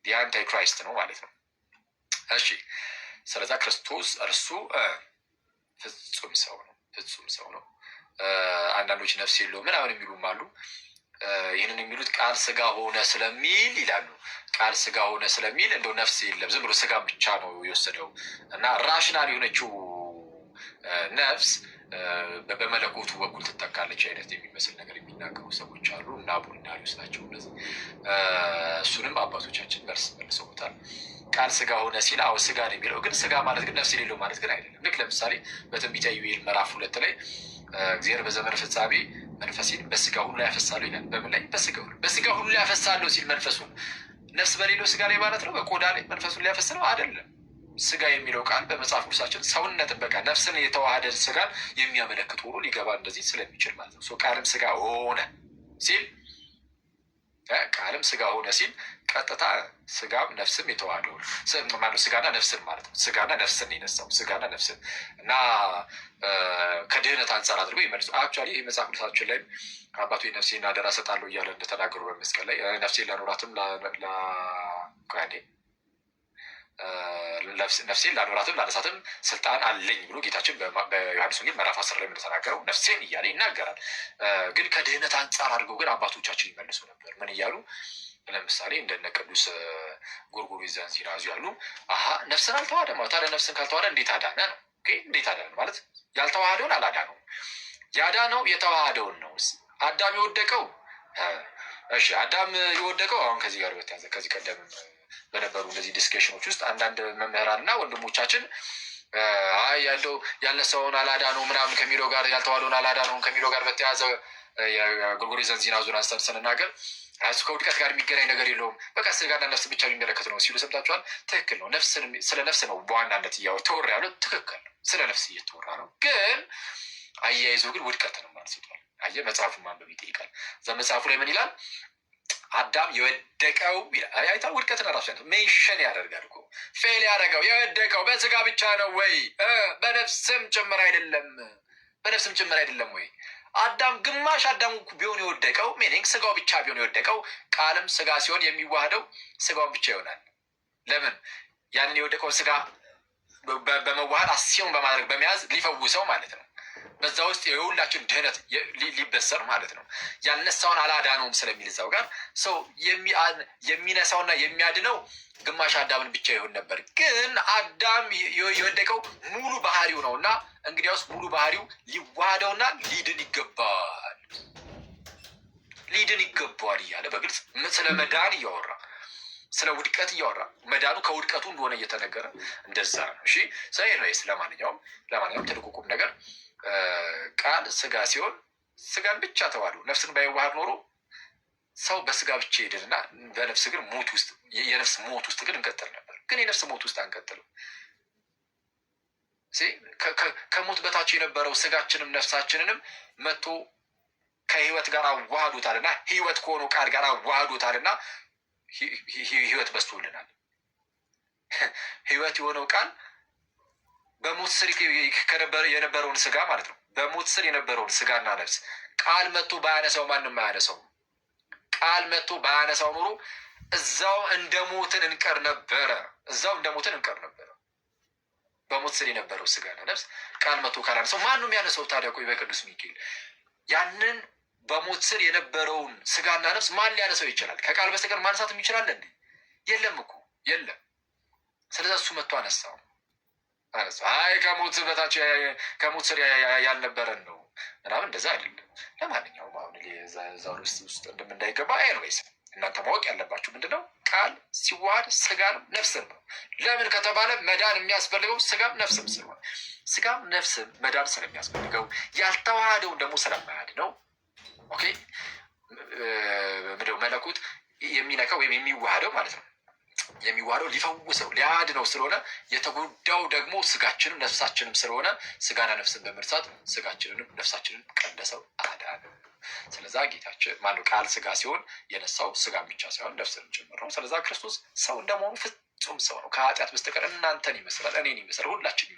S1: የአንታይ ክራይስት ነው ማለት ነው። እሺ፣ ስለዛ ክርስቶስ እርሱ ፍጹም ሰው ነው። አንዳንዶች ነፍስ የለውም ምናምን የሚሉም አሉ። ይህንን የሚሉት ቃል ስጋ ሆነ ስለሚል ይላሉ። ቃል ስጋ ሆነ ስለሚል እንደው ነፍስ የለም ዝም ብሎ ስጋ ብቻ ነው የወሰደው እና ራሽናል የሆነችው ነፍስ በመለኮቱ በኩል ትጠቃለች አይነት የሚመስል ነገር የሚናገሩ ሰዎች አሉ እና አቡናሪዎስ ናቸው እነዚህ። እሱንም አባቶቻችን መልሰውታል። ቃል ስጋ ሆነ ሲል አዎ ስጋ ነው የሚለው ግን ስጋ ማለት ግን ነፍስ የሌለው ማለት ግን አይደለም። ልክ ለምሳሌ በትንቢተ ኢዩኤል ምዕራፍ 2 ላይ እግዚአብሔር በዘመን ፍጻሜ መንፈሴን በስጋ ሁሉ ላይ ያፈሳለሁ ይላል። በምን ላይ? በስጋ ሁሉ ላይ ያፈሳለሁ ሲል መንፈሱን ነፍስ በሌለው ስጋ ላይ ማለት ነው። በቆዳ ላይ መንፈሱን ሊያፈስ ነው አይደለም። ስጋ የሚለው ቃል በመጽሐፍ ቅዱሳችን ሰውነትን በቃ ነፍስን የተዋሃደ ስጋን የሚያመለክት ሆኖ ሊገባ እንደዚህ ስለሚችል ማለት ነው። ቃልም ስጋ ሆነ ሲል ቀጥታ ስጋም ነፍስም የተዋሃደው ማለት ስጋና ነፍስን ማለት ነው። ስጋና ነፍስን የነሳው ስጋና ነፍስን እና ከድህነት አንጻር አድርጎ ይመልሱ። አክቹዋሊ ይህ መጽሐፍ ቅዱሳችን ላይም አባቶ ነፍሴን አደራ እሰጣለሁ እያለ እንደተናገሩ በመስቀል ላይ ነፍሴን ላኖራትም ነፍሴን ላኖራትም ላነሳትም ስልጣን አለኝ ብሎ ጌታችን በዮሐንስ ወንጌል ምዕራፍ 10 ላይ እንደተናገረው ነፍሴን እያለ ይናገራል። ግን ከድህነት አንጻር አድርገው ግን አባቶቻችን ይመልሱ ነበር። ምን እያሉ? ለምሳሌ እንደነ ቅዱስ ጎርጎርዮስ ዘንዚናዙ ያሉ ነፍስን አልተዋሃደም። ታዲያ ነፍስን ካልተዋሃደ እንዴት አዳነ ነው? እንዴት አዳነ ማለት ያልተዋሃደውን አላዳነው፣ ያዳነው የተዋሃደውን ነው። አዳም የወደቀው አዳም የወደቀው አሁን ከዚህ ጋር በተያዘ ከዚህ ቀደም በነበሩ እነዚህ ዲስከሽኖች ውስጥ አንዳንድ መምህራን እና ወንድሞቻችን ያልነሳውን አላዳነው ምናምን ከሚለው ጋር ያልተዋሃደውን አላዳነውን ከሚለው ጋር በተያዘ የጎርጎርዮስ ዘንዚናዙን አንስተን ስንናገር እሱ ከውድቀት ጋር የሚገናኝ ነገር የለውም፣ በቃ ስጋና ነፍስ ብቻ የሚመለከት ነው ሲሉ ሰምታችኋል። ትክክል ነው። ስለ ነፍስ ነው በዋናነት ተወራ ያለው ትክክል ነው። ስለ ነፍስ እየተወራ ነው። ግን አያይዞ ግን ውድቀት ነው ማለት ይቷል። አየህ መጽሐፉን ማንበብ ይጠይቃል። እዛ መጽሐፉ ላይ ምን ይላል? አዳም የወደቀው አይታ ውድቀትን ራሱ ሜንሽን ያደርጋል እኮ ፌል ያደረገው የወደቀው በስጋ ብቻ ነው ወይ? በነፍስም ጭምር አይደለም ወይ? አዳም ግማሽ አዳም ቢሆን የወደቀው ሚኒንግ ስጋው ብቻ ቢሆን የወደቀው ቃልም ስጋ ሲሆን የሚዋህደው ስጋውን ብቻ ይሆናል። ለምን? ያንን የወደቀውን ስጋ በመዋሃድ አሲዮን በማድረግ በመያዝ ሊፈውሰው ማለት ነው። በዛ ውስጥ የሁላችን ድህነት ሊበሰር ማለት ነው። ያልነሳውን አላዳነውም ስለሚል እዛው ጋር ሰው የሚነሳውና የሚያድነው ግማሽ አዳምን ብቻ ይሆን ነበር። ግን አዳም የወደቀው ሙሉ ባህሪው ነው እና እንግዲያውስ ሙሉ ባህሪው ሊዋሃደውና ሊድን ይገባዋል እያለ በግልጽ ስለ መዳን እያወራ ስለ ውድቀት እያወራ መዳኑ ከውድቀቱ እንደሆነ እየተነገረ እንደዛ ነው። እሺ ሰይ ነው። ለማንኛውም ትልቁ ቁም ነገር ቃል ስጋ ሲሆን ስጋን ብቻ ተዋህዶ ነፍስን ባይዋሃድ ኖሮ ሰው በስጋ ብቻ ሄድንና በነፍስ ግን የነፍስ ሞት ውስጥ ግን እንቀጥል ነበር። ግን የነፍስ ሞት ውስጥ አንቀጥልም። ከሞት በታች የነበረው ስጋችንም ነፍሳችንንም መጥቶ ከህይወት ጋር አዋህዶታልና ህይወት ከሆነው ቃል ጋር አዋህዶታልና ህይወት በስቶልናል። ህይወት የሆነው ቃል በሞት ስር የነበረውን ስጋ ማለት ነው። በሞት ስር የነበረውን ስጋና ነፍስ ቃል መጥቶ ባያነሳው ማንም አያነሳው። ቃል መጥቶ ባያነሳው ኖሮ እዛው እንደሞትን እንቀር ነበረ። በሞት ስር የነበረው ስጋና ነፍስ ቃል መጥቶ ካላነሳው ማንም ያነሳው። ታዲያ ቆይ በቅዱስ ሚካኤል ያንን በሞት ስር የነበረውን ስጋና ነፍስ ማን ሊያነሳው ይችላል? ከቃል በስተቀር ማንሳትም ይችላል እንዴ? የለም እኮ የለም። ስለዚህ እሱ መጥቶ አነሳው። ከሞት በታች ከሞት ስር ያልነበረን ነው ምናምን እንደዛ አይደለም። ለማንኛውም አሁን እዛ ውስጥ እንደምንዳይገባ ኤንዌይስ እናንተ ማወቅ ያለባችሁ ምንድነው? ቃል ሲዋሃድ ስጋንም ነፍስን ነው። ለምን ከተባለ መዳን የሚያስፈልገው ስጋም ነፍስም ስለሆነ ስጋም ነፍስም መዳን ስለሚያስፈልገው ያልተዋሃደውን ደግሞ ስለማያድ ነው። ኦኬ ምንድነው መለኮት የሚነካው ወይም የሚዋሃደው ማለት ነው። የሚዋሃደው ሊፈውሰው ሊያድነው ስለሆነ የተጎዳው ደግሞ ስጋችንም ነፍሳችንም ስለሆነ ስጋና ነፍስን በመርሳት ስጋችንንም ነፍሳችንን ቀደሰው አዳነ። ስለዛ ጌታችን ማነው ቃል ስጋ ሲሆን የነሳው ስጋን ብቻ ሳይሆን ነፍስን ጭምር ነው። ስለዛ ክርስቶስ ሰው እንደመሆኑ ፍጹም ሰው ነው። ከኃጢአት በስተቀር እናንተን ይመስላል፣ እኔን ይመስላል፣ ሁላችን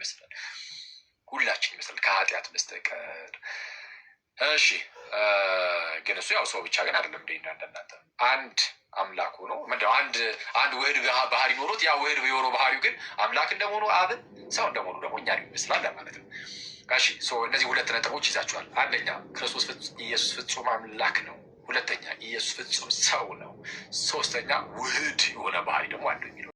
S1: ይመስላል ከኃጢአት በስተቀር። እሺ ግን እሱ ያው ሰው ብቻ ግን አይደለም። እንደናንተ አንድ አምላክ ሆኖ አንድ ውህድ ባህሪ ኖሮት ያ ውህድ የሆነው ባህሪው ግን አምላክ እንደመሆኑ አብን ሰው እንደመሆኑ ደግሞ እኛን ይመስላል ለማለት ነው። እሺ እነዚህ ሁለት ነጥቦች ይዛችኋል። አንደኛ ክርስቶስ ኢየሱስ ፍጹም አምላክ ነው። ሁለተኛ ኢየሱስ ፍጹም ሰው ነው። ሶስተኛ ውህድ የሆነ ባህሪ ደግሞ አለው የሚለው